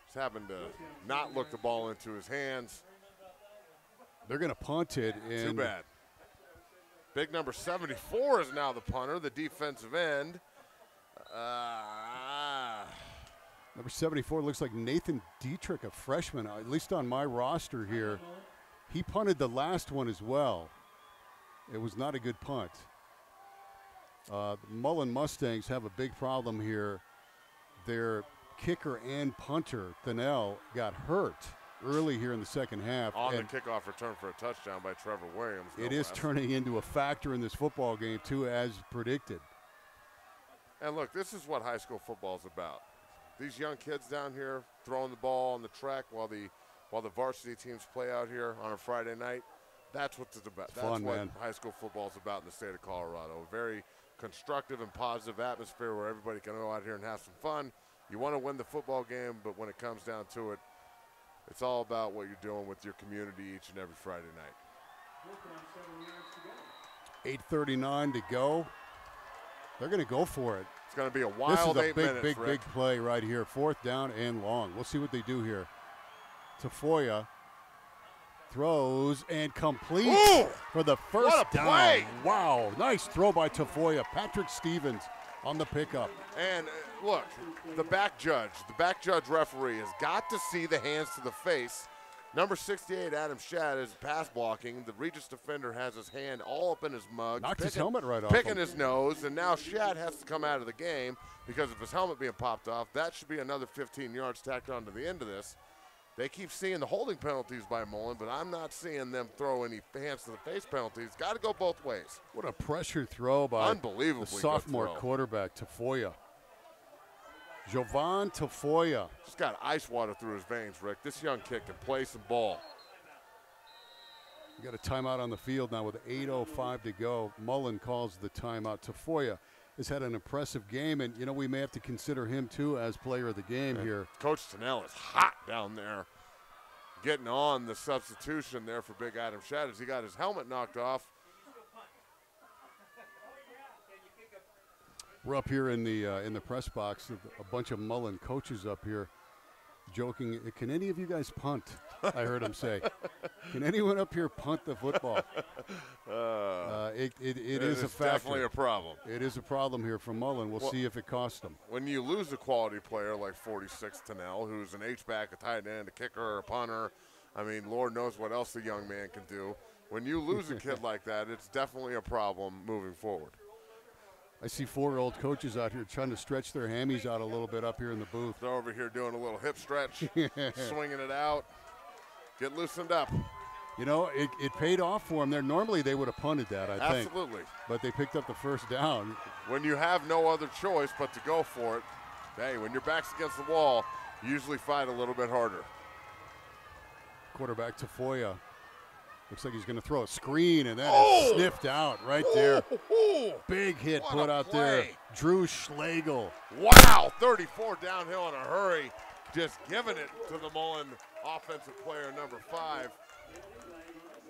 B: Just happened to not look the ball into his hands.
A: They're going to punt it.
B: Too bad. Big number 74 is now the punter, the defensive end.
A: Number 74 looks like Nathan Dietrich, a freshman, at least on my roster here. He punted the last one as well. It was not a good punt. The Mullen Mustangs have a big problem here. Their kicker and punter, Thinnell, got hurt early here in the second half.
B: On the kickoff return for a touchdown by Trevor Williams.
A: It is turning into a factor in this football game, too, as predicted.
B: And look, this is what high school football is about. These young kids down here throwing the ball on the track while the varsity teams play out here on a Friday night. That's what it's about. That's
A: fun,
B: what
A: man.
B: high school football is about in the state of Colorado. A very constructive and positive atmosphere where everybody can go out here and have some fun. You want to win the football game, but when it comes down to it, it's all about what you're doing with your community each and every Friday night.
A: 8:39 to go. They're going to go for it.
B: It's going to be a wild 8 minutes,
A: This is a big play right here. 4th down and long. We'll see what they do here. Tafoya throws and completes for the first
B: what a
A: down.
B: Play.
A: Wow, nice throw by Tafoya. Patrick Stevens on the pickup.
B: And look, the back judge referee has got to see the hands to the face. Number 68, Adam Shadd, is pass blocking. The Regis defender has his hand all up in his mug.
A: Knocked his helmet right off.
B: Picking his nose, and now Shadd has to come out of the game because of his helmet being popped off. That should be another 15 yards tacked onto the end of this. They keep seeing the holding penalties by Mullen, but I'm not seeing them throw any hands to the face penalties. Got to go both ways.
A: What a pressure throw by
B: Unbelievably
A: the sophomore
B: good throw.
A: quarterback, Tafoya. Jovan Tafoya.
B: Just got ice water through his veins, Rick. This young kid can play some ball.
A: We got a timeout on the field now with 8:05 to go. Mullen calls the timeout. Tafoya has had an impressive game, and, you know, we may have to consider him, too, as player of the game here.
B: Coach Thinnell is hot down there, getting on the substitution there for big Adam Shadd as he got his helmet knocked off.
A: We're up here in the press box, a bunch of Mullen coaches up here joking. Can any of you guys punt? I heard him say. Can anyone up here punt the football? It is a factor.
B: Definitely a problem.
A: It is a problem here for Mullen. We'll see if it costs them.
B: When you lose a quality player like 46 Thinnell, who's an H-back, a tight end, a kicker, a punter, I mean, Lord knows what else the young man can do. When you lose a kid like that, it's definitely a problem moving forward.
A: I see 4-year-old coaches out here trying to stretch their hammies out a little bit up here in the booth.
B: They're over here doing a little hip stretch, swinging it out, get loosened up.
A: You know, it paid off for them there. Normally they would have punted that, I think.
B: Absolutely.
A: But they picked up the first down.
B: When you have no other choice but to go for it, hey, when your back's against the wall, you usually fight a little bit harder.
A: Quarterback Tafoya. Looks like he's going to throw a screen, and that is sniffed out right there. Big hit put out there. Drew Schlegel.
B: Wow, 34 downhill in a hurry. Just giving it to the Mullen offensive player, number 5.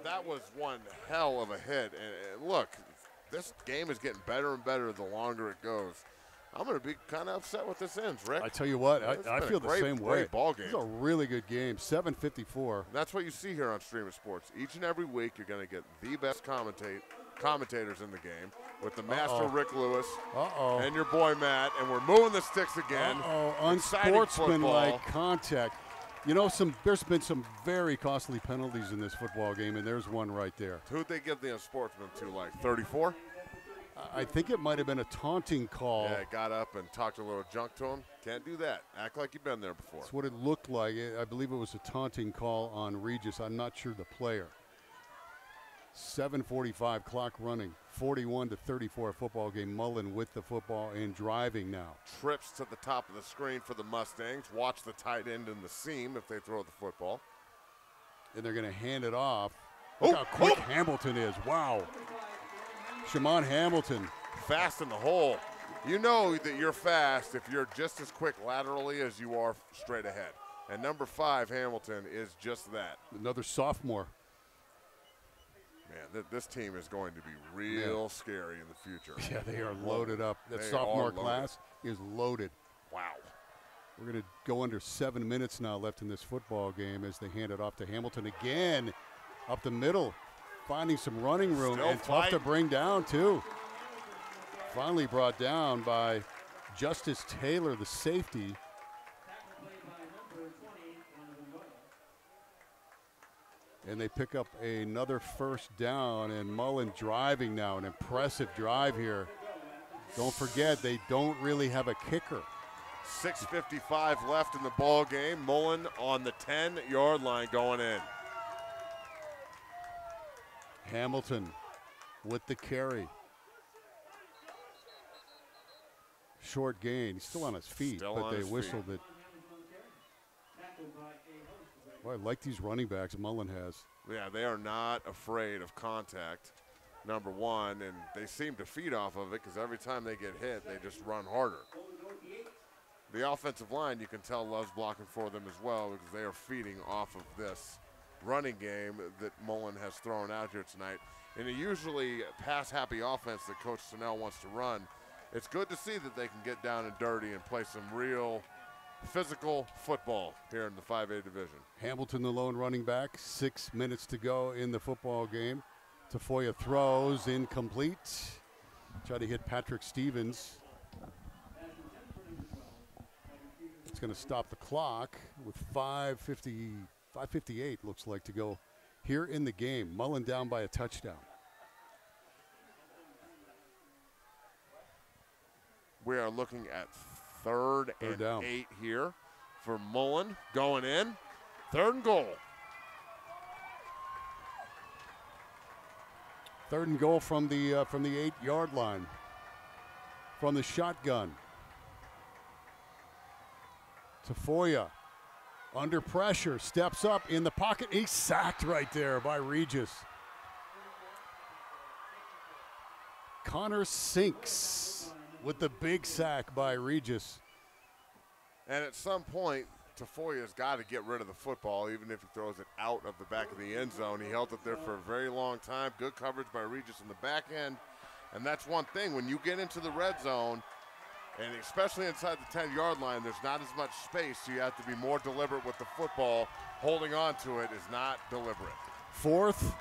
B: That was one hell of a hit. And look, this game is getting better and better the longer it goes. I'm going to be kind of upset with this ends, Rick.
A: I tell you what, I feel the same way.
B: Great ball game.
A: It's a really good game, 7:54.
B: That's what you see here on Stream of Sports. Each and every week, you're going to get the best commentators in the game with the master Rick Lewis and your boy Matt, and we're moving the sticks again.
A: Unsportsmanlike contact. You know, there's been some very costly penalties in this football game, and there's one right there.
B: Who'd they give the unsportsman to, like 34?
A: I think it might have been a taunting call.
B: Yeah, got up and talked a little junk to him. Can't do that. Act like you've been there before.
A: That's what it looked like. I believe it was a taunting call on Regis. I'm not sure the player. 7:45 clock running. 41-34 football game. Mullen with the football and driving now.
B: Trips to the top of the screen for the Mustangs. Watch the tight end in the seam if they throw the football.
A: And they're going to hand it off. Look how quick Hamilton is. Wow. Shamon Hamilton.
B: Fast in the hole. You know that you're fast if you're just as quick laterally as you are straight ahead. And number 5, Hamilton, is just that.
A: Another sophomore.
B: Man, this team is going to be real scary in the future.
A: Yeah, they are loaded up. That sophomore class is loaded.
B: Wow.
A: We're going to go under 7 minutes now left in this football game as they hand it off to Hamilton again. Up the middle, finding some running room and tough to bring down, too. Finally brought down by Justice Taylor, the safety. And they pick up another first down, and Mullen driving now, an impressive drive here. Don't forget, they don't really have a kicker.
B: 6:55 left in the ball game. Mullen on the 10-yard line going in.
A: Hamilton with the carry. Short gain. He's still on his feet, but they whistled it. Well, I like these running backs Mullen has.
B: Yeah, they are not afraid of contact, number one, and they seem to feed off of it because every time they get hit, they just run harder. The offensive line, you can tell, loves blocking for them as well because they are feeding off of this running game that Mullen has thrown out here tonight. In a usually pass-happy offense that Coach Snell wants to run, it's good to see that they can get down and dirty and play some real physical football here in the 5A division.
A: Hamilton, the lone running back, 6 minutes to go in the football game. Tafoya throws, incomplete. Try to hit Patrick Stevens. It's going to stop the clock with 5:58 looks like to go here in the game. Mullen down by a touchdown.
B: We are looking at third and
A: down.
B: 8 here for Mullen going in. 3rd and goal.
A: 3rd and goal from the 8-yard line. From the shotgun. Tafoya under pressure, steps up in the pocket. He's sacked right there by Regis. Connor Sinks with the big sack by Regis.
B: And at some point, Tafoya's got to get rid of the football, even if he throws it out of the back of the end zone. He held it there for a very long time. Good coverage by Regis in the back end. And that's one thing. When you get into the red zone, and especially inside the 10-yard line, there's not as much space, so you have to be more deliberate with the football. Holding on to it is not deliberate.
A: 4th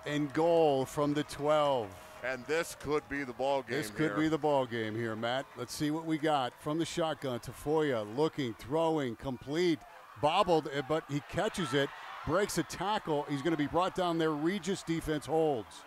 A: and goal from the 12.
B: And this could be the ball game.
A: This could be the ball game here, Matt. Let's see what we got from the shotgun. Tafoya looking, throwing, complete, bobbled, but he catches it, breaks a tackle. He's going to be brought down there. Regis defense holds.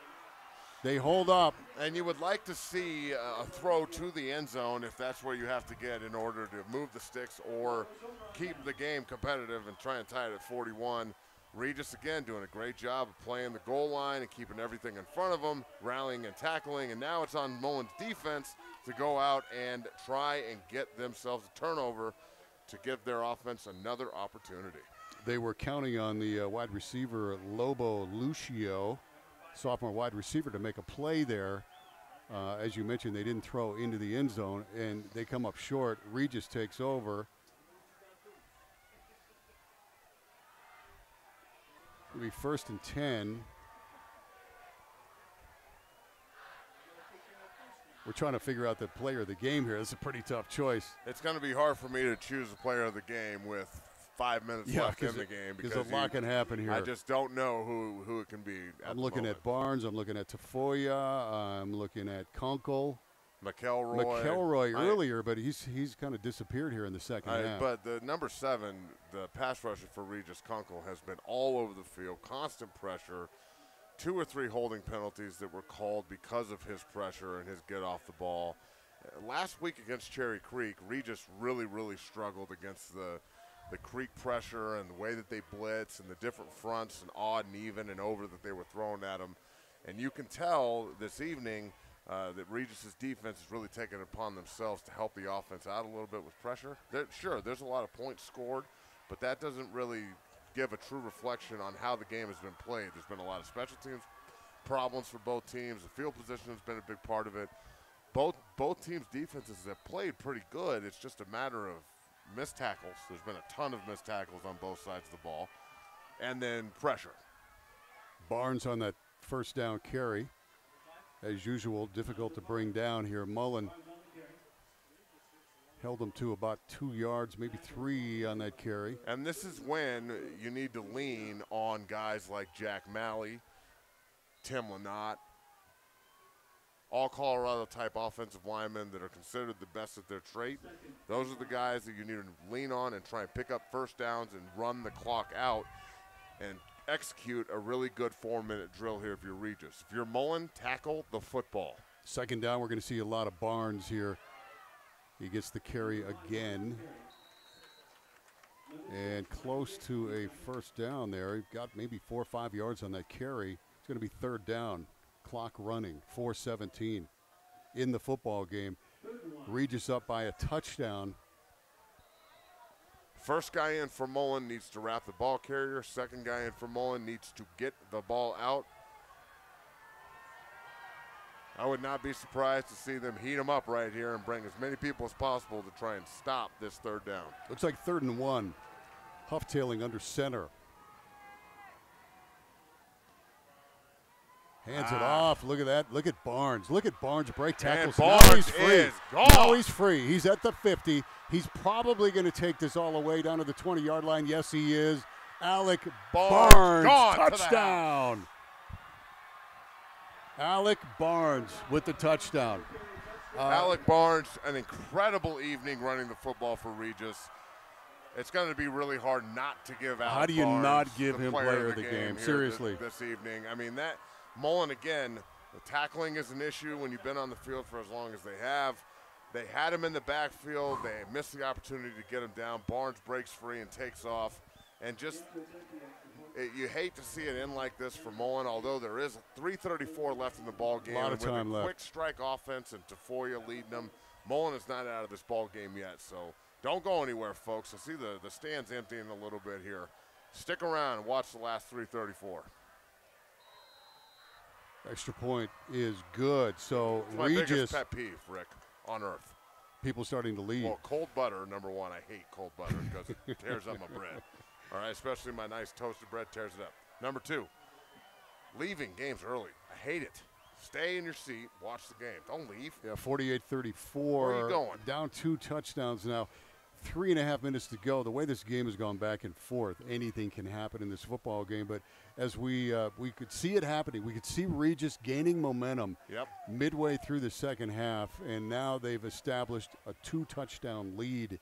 A: They hold up.
B: And you would like to see a throw to the end zone if that's where you have to get in order to move the sticks or keep the game competitive and try and tie it at 41. Regis, again, doing a great job of playing the goal line and keeping everything in front of them, rallying and tackling, and now it's on Mullen's defense to go out and try and get themselves a turnover to give their offense another opportunity.
A: They were counting on the wide receiver Lobo Lucio, sophomore wide receiver, to make a play there. As you mentioned, they didn't throw into the end zone, and they come up short. Regis takes over. It'll be 1st and 10. We're trying to figure out the player of the game here. This is a pretty tough choice.
B: It's going to be hard for me to choose a player of the game with 5 minutes left in the game
A: because a lot can happen here.
B: I just don't know who it can be.
A: I'm looking at Barnes. I'm looking at Tafoya. I'm looking at Konkel.
B: McElroy
A: earlier, but he's kind of disappeared here in the second half.
B: But the number 7, the pass rusher for Regis, Konkel, has been all over the field, constant pressure, 2 or 3 holding penalties that were called because of his pressure and his get off the ball. Last week against Cherry Creek, Regis really, really struggled against the Creek pressure and the way that they blitz and the different fronts and odd and even and over that they were throwing at him. And you can tell this evening that Regis' defense is really taking it upon themselves to help the offense out a little bit with pressure. Sure, there's a lot of points scored, but that doesn't really give a true reflection on how the game has been played. There's been a lot of special teams problems for both teams. The field position has been a big part of it. Both teams' defenses have played pretty good. It's just a matter of missed tackles. There's been a ton of missed tackles on both sides of the ball. And then pressure.
A: Barnes on that 1st down carry. As usual, difficult to bring down here. Mullen held him to about 2 yards, maybe 3 on that carry.
B: And this is when you need to lean on guys like Jack Malley, Tim Lynott, all Colorado-type offensive linemen that are considered the best at their trait. Those are the guys that you need to lean on and try and pick up 1st downs and run the clock out and execute a really good 4-minute drill here if you're Regis. If you're Mullen, tackle the football.
A: Second down, we're going to see a lot of Barnes here. He gets the carry again. And close to a first down there. He got maybe 4 or 5 yards on that carry. It's going to be third down. Clock running, 4:17 in the football game. Regis up by a touchdown.
B: First guy in for Mullen needs to wrap the ball carrier. Second guy in for Mullen needs to get the ball out. I would not be surprised to see them heat them up right here and bring as many people as possible to try and stop this third down.
A: Looks like 3rd and 1. Huff-tailing under center. Hands it off. Look at that. Look at Barnes. Look at Barnes break tackles.
B: And Barnes
A: now he's free.
B: is gone.
A: Now he's free. He's at the 50. He's probably going to take this all the way down to the 20-yard line. Yes, he is. Alec Barnes touchdown. Alec Barnes with the touchdown.
B: Alec Barnes, an incredible evening running the football for Regis. It's going to be really hard not to give Alec
A: How do you
B: Barnes
A: not give him
B: player
A: of the game?
B: here
A: Seriously.
B: This evening. I mean, that Mullen, again, the tackling is an issue when you've been on the field for as long as they have. They had him in the backfield. They missed the opportunity to get him down. Barnes breaks free and takes off. And just, you hate to see it end like this for Mullen, although there is 3:34 left in the ball game.
A: A lot of time
B: with a
A: left.
B: Quick strike offense and Tafoya leading them. Mullen is not out of this ball game yet, so don't go anywhere, folks. I see the stands emptying a little bit here. Stick around and watch the last 3:34.
A: Extra point is good. So
B: It's my biggest pet peeve, Rick, on earth.
A: People starting to leave.
B: Well, cold butter, number one. I hate cold butter because it tears up my bread. All right, especially my nice toasted bread tears it up. Number two, leaving games early. I hate it. Stay in your seat, watch the game. Don't leave.
A: Yeah, 48-34.
B: Where are you going?
A: Down 2 touchdowns now. 3.5 minutes to go. The way this game has gone back and forth, anything can happen in this football game. But as we could see it happening, we could see Regis gaining momentum midway through the second half, and now they've established a 2-touchdown lead.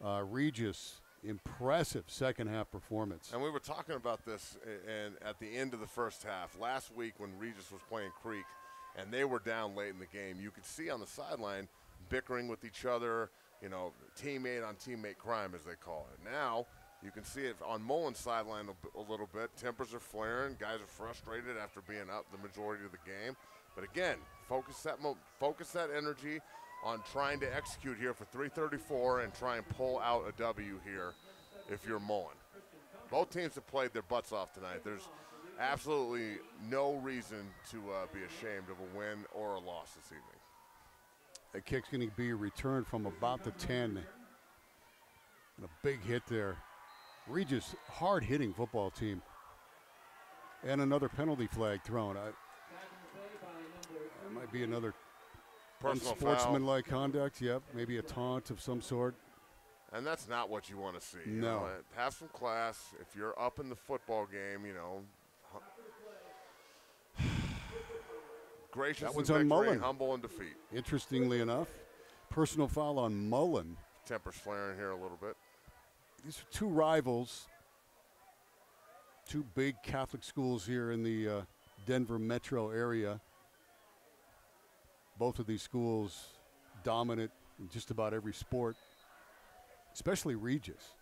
A: Regis, impressive second half performance.
B: And we were talking about this and at the end of the first half last week when Regis was playing Creek, and they were down late in the game. You could see on the sideline bickering with each other. You know, teammate on teammate crime, as they call it. Now, you can see it on Mullen's sideline a little bit. Tempers are flaring. Guys are frustrated after being up the majority of the game. But again, focus that energy on trying to execute here for 3:34 and try and pull out a W here if you're Mullen. Both teams have played their butts off tonight. There's absolutely no reason to be ashamed of a win or a loss this evening.
A: The kick's going to be returned from about the 10. And a big hit there. Regis, hard-hitting football team. And another penalty flag thrown. It might be another unsportsmanlike conduct. Yep, maybe a taunt of some sort.
B: And that's not what you want to see. You
A: No.
B: know, have some class. If you're up in the football game, you know, gracious
A: That one's
B: in
A: on
B: victory,
A: Mullen.
B: humble in defeat.
A: Interestingly enough, personal foul on Mullen.
B: Tempers flaring here a little bit.
A: These are two rivals, two big Catholic schools here in the Denver metro area. Both of these schools dominant in just about every sport, especially Regis.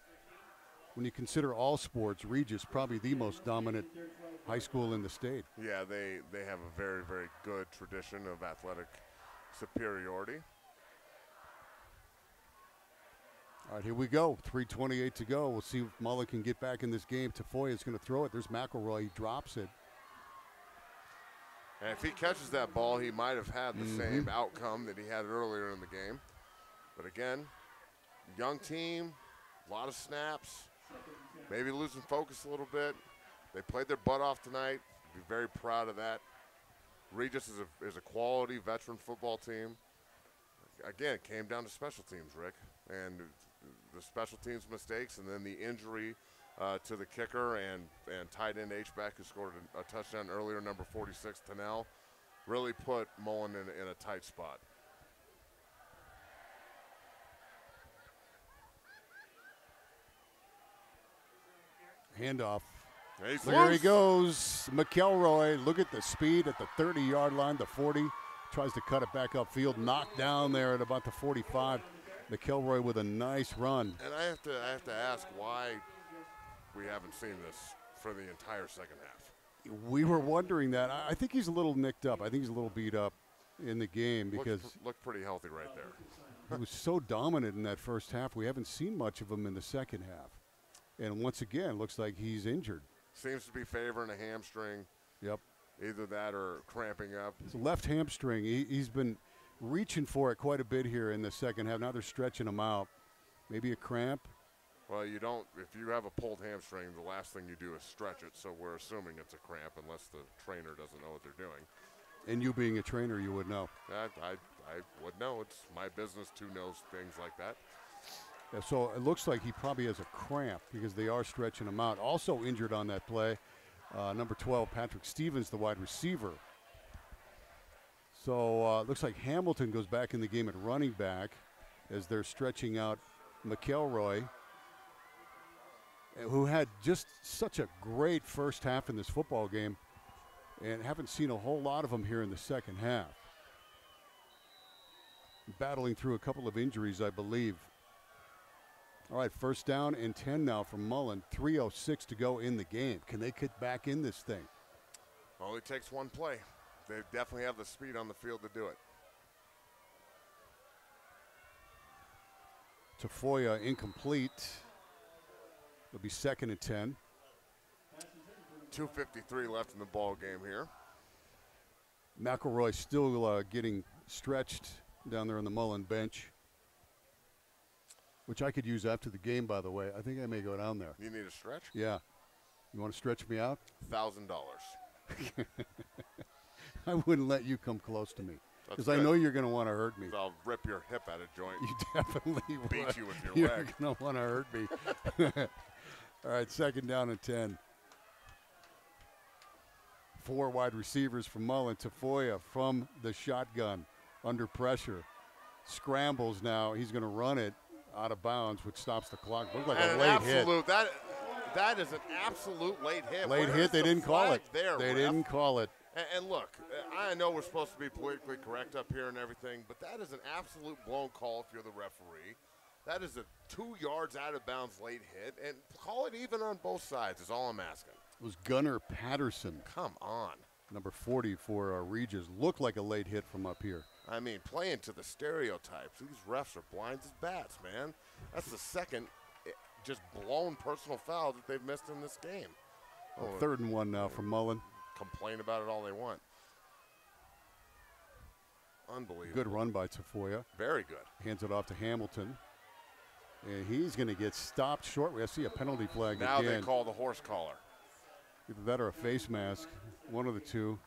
A: When you consider all sports, Regis probably the most dominant high school in the state.
B: Yeah, they have a very, very good tradition of athletic superiority.
A: All right, here we go. 3:28 to go. We'll see if Mullen can get back in this game. Tafoya is going to throw it. There's McElroy. He drops it.
B: And if he catches that ball, he might have had the same outcome that he had earlier in the game. But again, young team, a lot of snaps, maybe losing focus a little bit. They played their butt off tonight. Be very proud of that. Regis is a quality veteran football team. Again, it came down to special teams, Rick, and the special teams mistakes, and then the injury to the kicker and tight end H-back who scored a touchdown earlier, number 46, Tennell, really put Mullen in a tight spot.
A: Handoff.
B: He's
A: There he
B: loose.
A: goes. McElroy, look at the speed at the 30-yard line, the 40, tries to cut it back upfield, knocked down there at about the 45. McElroy with a nice run.
B: And I have to ask why we haven't seen this for the entire second half.
A: We were wondering that. I think he's a little nicked up. I think he's a little beat up in the game because
B: looked pretty healthy right there.
A: he was so dominant in that first half. We haven't seen much of him in the second half. And once again, looks like he's injured.
B: Seems to be favoring a hamstring.
A: Yep.
B: Either that or cramping up.
A: It's a left hamstring. He's been reaching for it quite a bit here in the second half. Now they're stretching him out. Maybe a cramp.
B: Well, you don't. If you have a pulled hamstring, the last thing you do is stretch it. So we're assuming it's a cramp, unless the trainer doesn't know what they're doing.
A: And you being a trainer, you would know.
B: I would know. It's my business to know things like that.
A: Yeah, so it looks like he probably has a cramp because they are stretching him out. Also injured on that play, number 12, Patrick Stevens, the wide receiver. So looks like Hamilton goes back in the game at running back as they're stretching out McElroy, who had just such a great first half in this football game, and haven't seen a whole lot of him here in the second half. Battling through a couple of injuries, I believe. All right, first down and 10 now from Mullen. 3:06 to go in the game. Can they get back in this thing?
B: Only takes one play. They definitely have the speed on the field to do it.
A: Tafoya incomplete. It'll be 2nd and 10.
B: 2:53 left in the ball game here.
A: McElroy still getting stretched down there on the Mullen bench, which I could use after the game, by the way. I think I may go down there.
B: You need a stretch?
A: Yeah. You want to stretch me out?
B: $1,000.
A: I wouldn't let you come close to me because I
B: good.
A: know you're going to want to hurt me.
B: I'll rip your hip out of joint.
A: You definitely would.
B: Beat you with your
A: You're
B: leg.
A: going to want to hurt me. All right, 2nd down and 10. 4 wide receivers from Mullen. Tafoya from the shotgun under pressure. Scrambles now. He's going to run it out of bounds, which stops the clock. Looks like a late hit.
B: That is an absolute late hit.
A: Late hit. They didn't call it.
B: There,
A: they
B: ref?
A: Didn't call it.
B: And look, I know we're supposed to be politically correct up here and everything, but that is an absolute blown call if you're the referee. That is a 2 yards out of bounds late hit, and call it even on both sides is all I'm asking.
A: It was Gunnar Patterson.
B: Come on.
A: Number 40 for Regis. Looked like a late hit from up here.
B: I mean, playing to the stereotypes. These refs are blind as bats, man. That's the second just blown personal foul that they've missed in this game.
A: Oh, 3rd and 1 now from Mullen.
B: Complain about it all they want. Unbelievable.
A: Good run by Tafoya.
B: Very good.
A: Hands it off to Hamilton. And he's going to get stopped short. We see a penalty flag
B: now
A: again.
B: They call the horse collar.
A: Either that or a face mask. One of the two.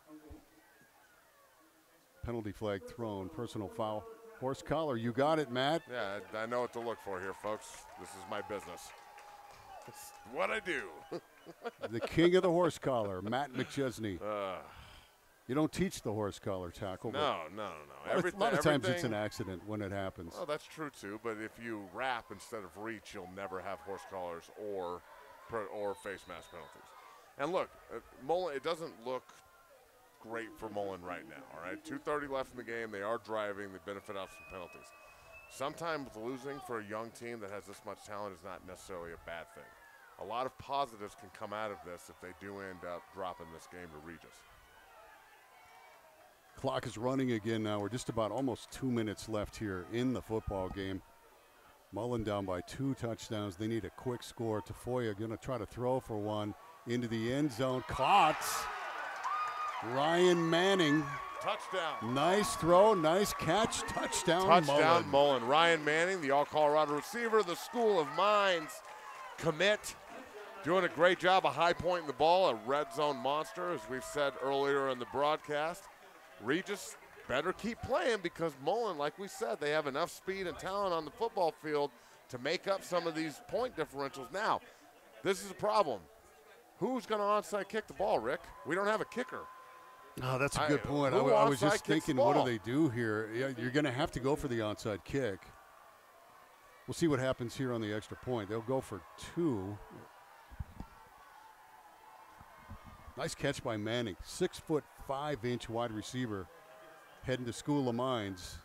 A: Penalty flag thrown. Personal foul. Horse collar. You got it, Matt.
B: Yeah, I know what to look for here, folks. This is my business. It's what I do.
A: The king of the horse collar, Matt McChesney. You don't teach the horse collar tackle.
B: No.
A: A lot of times it's an accident when it happens.
B: Well, that's true, too. But if you wrap instead of reach, you'll never have horse collars or face mask penalties. And look, Mullen, it doesn't look great for Mullen right now, all right? 2:30 left in the game. They are driving. They benefit off some penalties. Sometimes losing for a young team that has this much talent is not necessarily a bad thing. A lot of positives can come out of this if they do end up dropping this game to Regis.
A: Clock is running again now. We're just about almost 2 minutes left here in the football game. Mullen down by 2 touchdowns. They need a quick score. Tafoya going to try to throw for one into the end zone. Caught. Ryan Manning.
B: Touchdown.
A: Nice throw, nice catch. Touchdown,
B: Touchdown, Mullen. Ryan Manning, the All-Colorado receiver, the School of Mines commit. Doing a great job of high-pointing the ball, a red zone monster, as we've said earlier in the broadcast. Regis better keep playing because Mullen, like we said, they have enough speed and talent on the football field to make up some of these point differentials. Now, this is a problem. Who's going to onside kick the ball, Rick? We don't have a kicker.
A: Oh, that's a good point. I was just thinking, what do they do here? Yeah, you're going to have to go for the onside kick. We'll see what happens here on the extra point. They'll go for 2. Nice catch by Manning. 6'5" wide receiver. heading to School of Mines.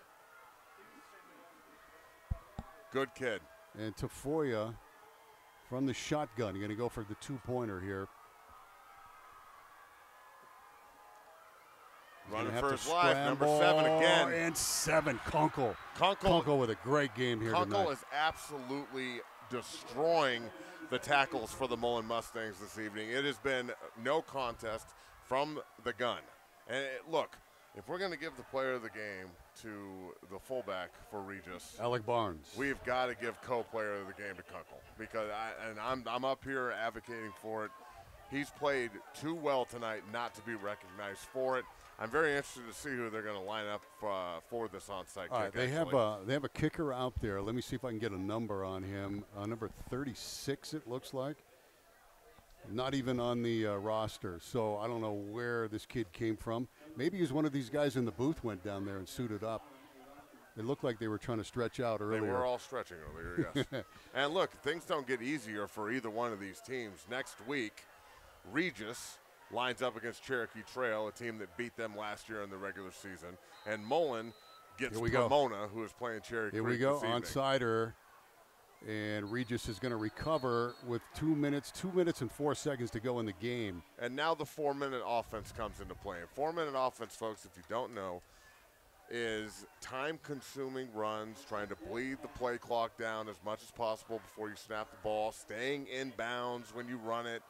B: Good kid.
A: And Tafoya from the shotgun. You're going to go for the two-pointer here.
B: Running for his life, number 7 again.
A: And 7, Konkel. Konkel with a great game here tonight.
B: Konkel is absolutely destroying the tackles for the Mullen Mustangs this evening. It has been no contest from the gun. And look, if we're going to give the player of the game to the fullback for Regis,
A: Alec Barnes,
B: we've got to give co-player of the game to Konkel, because I'm up here advocating for it. He's played too well tonight not to be recognized for it. I'm very interested to see who they're going to line up for this onside kick.
A: They have a kicker out there. Let me see if I can get a number on him. Number 36, it looks like. Not even on the roster. So I don't know where this kid came from. Maybe he's one of these guys in the booth went down there and suited up. It looked like they were trying to stretch out earlier.
B: They were all stretching earlier, yes. And look, things don't get easier for either one of these teams. Next week, Regis lines up against Cherokee Trail, a team that beat them last year in the regular season. And Mullen gets Pomona, who is playing Cherokee Creek.
A: Here we go, onside-er. And Regis is going to recover with 2 minutes and 4 seconds to go in the game.
B: And now the 4-minute offense comes into play. 4-minute offense, folks, if you don't know, is time-consuming runs, trying to bleed the play clock down as much as possible before you snap the ball, staying in bounds when you run it,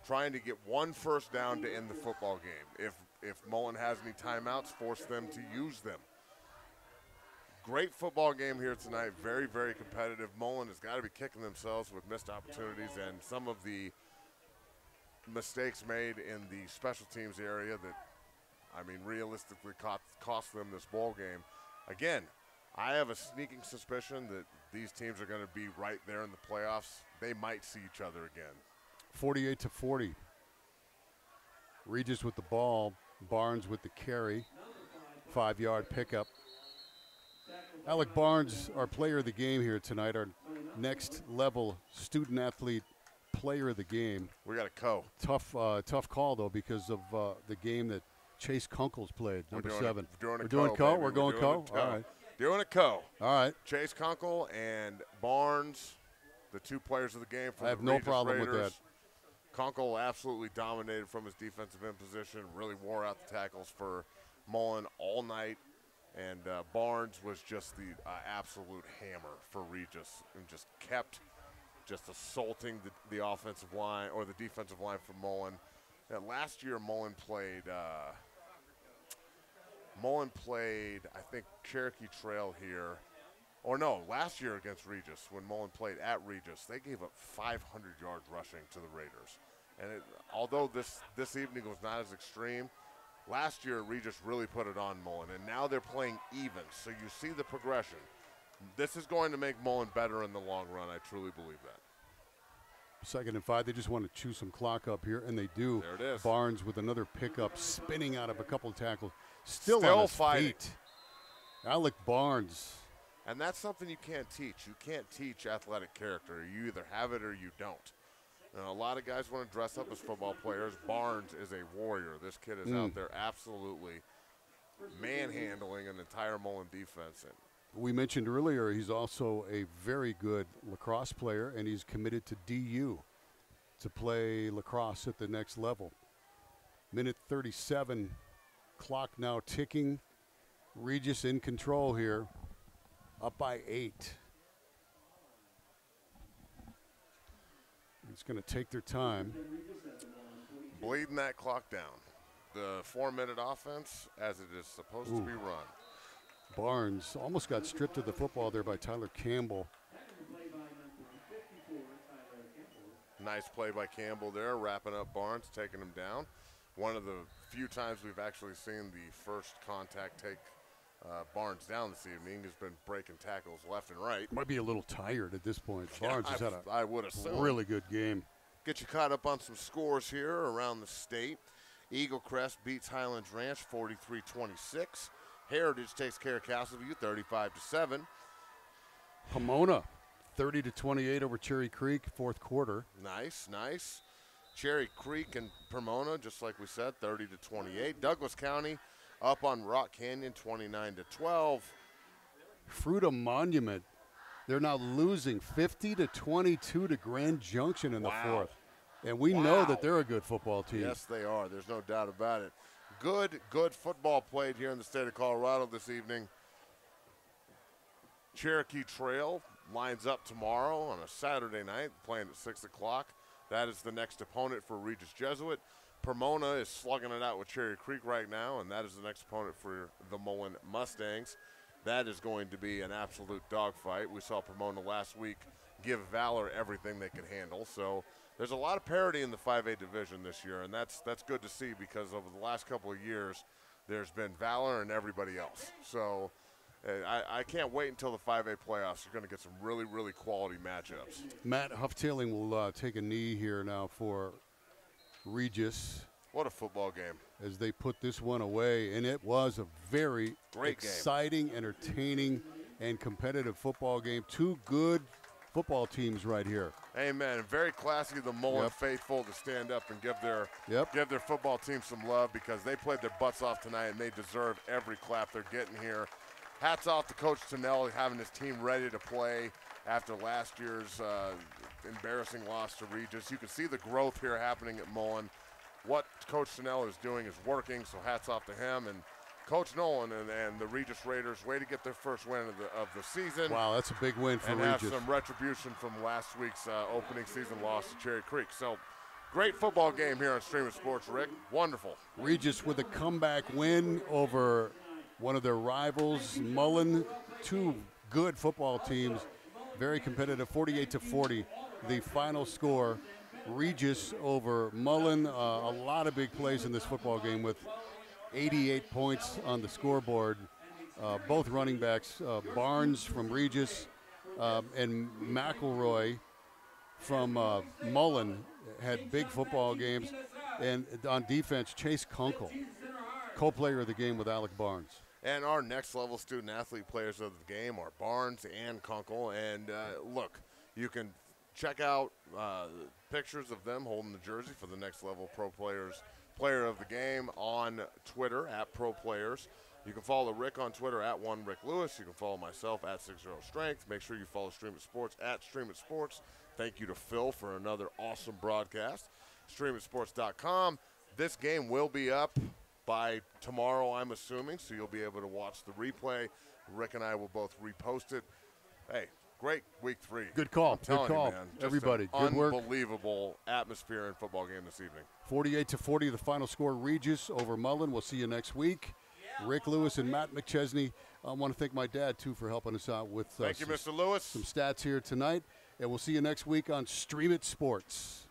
B: trying to get one first down to end the football game. If Mullen has any timeouts, force them to use them. Great football game here tonight, very, very competitive. Mullen has got to be kicking themselves with missed opportunities and some of the mistakes made in the special teams area that, I mean, realistically cost them this ball game. Again, I have a sneaking suspicion that these teams are going to be right there in the playoffs. They might see each other again.
A: 48-40. Regis with the ball, Barnes with the carry, 5-yard pickup. Alec Barnes, our player of the game here tonight, our next level student-athlete player of the game.
B: We got a co.
A: Tough call, though, because of the game that Chase Kunkel's played, number 7.
B: We're
A: doing
B: co.
A: Co? We're going co? All right.
B: Doing a co.
A: All right.
B: Chase Konkel and Barnes, the two players of the game from
A: I have
B: the
A: no
B: Regis
A: problem
B: Raiders.
A: with that.
B: Konkel absolutely dominated from his defensive end position, really wore out the tackles for Mullen all night. And Barnes was just the absolute hammer for Regis and just kept just assaulting the offensive line or the defensive line for Mullen. Last year, Mullen played, I think, Cherokee Trail here. Or no, last year against Regis, when Mullen played at Regis, they gave up 500 yards rushing to the Raiders. And although this evening was not as extreme, last year Regis really put it on Mullen, and now they're playing even. So you see the progression. This is going to make Mullen better in the long run. I truly believe that.
A: 2nd and 5. They just want to chew some clock up here, and they do.
B: There it is.
A: Barnes with another pickup, spinning out of a couple of tackles. Still on his
B: fighting.
A: feet. Alec Barnes.
B: And that's something you can't teach. You can't teach athletic character. You either have it or you don't. Now, a lot of guys want to dress up as football players. Barnes is a warrior. This kid is out there absolutely manhandling an entire Mullen defense.
A: We mentioned earlier he's also a very good lacrosse player, and he's committed to DU to play lacrosse at the next level. Minute 37, clock now ticking. Regis in control here, up by 8. It's going to take their time.
B: Bleeding that clock down. The 4-minute offense as it is supposed to be run.
A: Barnes almost got stripped of the football there by Tyler Campbell.
B: Nice play by Campbell there, wrapping up Barnes, taking him down. One of the few times we've actually seen the first contact take Barnes down this evening. Has been breaking tackles left and right.
A: Might be a little tired at this point. Barnes has had
B: I would assume.
A: Really good game.
B: Get you caught up on some scores here around the state. Eagle Crest beats Highlands Ranch 43-26. Heritage takes care of Castleview 35-7.
A: Pomona 30-28 over Cherry Creek, 4th quarter.
B: Nice, nice. Cherry Creek and Pomona, just like we said, 30-28. Douglas County up on Rock Canyon 29-12.
A: Fruita Monument, they're now losing 50-22 to Grand Junction in the fourth. And we know that they're a good football team.
B: Yes, they are. There's no doubt about it. Good football played here in the state of Colorado this evening. Cherokee Trail lines up tomorrow on a Saturday night, playing at 6 o'clock. That is the next opponent for Regis Jesuit. Pomona is slugging it out with Cherry Creek right now, and that is the next opponent for the Mullen Mustangs. That is going to be an absolute dogfight. We saw Pomona last week give Valor everything they could handle. So there's a lot of parity in the 5A division this year, and that's good to see, because over the last couple of years, there's been Valor and everybody else. So I can't wait until the 5A playoffs. You're going to get some really, really quality matchups.
A: Matt Hufftailing will take a knee here now for Regis.
B: What a football game.
A: As they put this one away, and it was a very exciting, entertaining, and competitive football game. Two good football teams right here.
B: Amen. Very classy of the Mullen faithful to stand up and give their football team some love, because they played their butts off tonight, and they deserve every clap they're getting here. Hats off to Coach Tennell having his team ready to play after last year's embarrassing loss to Regis. You can see the growth here happening at Mullen. What Coach Tennell is doing is working, so hats off to him. And Coach Nolan and the Regis Raiders, way to get their first win of the season.
A: Wow, that's a big win for Regis.
B: And have some retribution from last week's opening season loss to Cherry Creek. So great football game here on Stream of Sports, Rick. Wonderful.
A: Regis with a comeback win over one of their rivals, Mullen. Two good football teams, very competitive, 48-40. The final score, Regis over Mullen. A lot of big plays in this football game with 88 points on the scoreboard. Both running backs, Barnes from Regis and McElroy from Mullen, had big football games. And on defense, Chase Konkel, co-player of the game with Alec Barnes.
B: And our next level student-athlete players of the game are Barnes and Konkel. And look, you can check out pictures of them holding the jersey for the next level pro players player of the game on Twitter at Pro Players. You can follow Rick on Twitter at @1RickLewis. You can follow myself at 60Strength. Make sure you follow Stream It Sports at Stream It Sports. Thank you to Phil for another awesome broadcast. StreamItSports.com. This game will be up by tomorrow, I'm assuming, so you'll be able to watch the replay. Rick and I will both repost it. Hey, great week 3.
A: Good call. Good call.
B: You, man,
A: everybody. Good work.
B: Unbelievable atmosphere and football game this evening.
A: 48-40, the final score. Regis over Mullen. We'll see you next week. Rick Lewis and Matt McChesney. I want to thank my dad, too, for helping us out with
B: Thank you, Mr. Lewis.
A: Some stats here tonight. And we'll see you next week on Stream It Sports.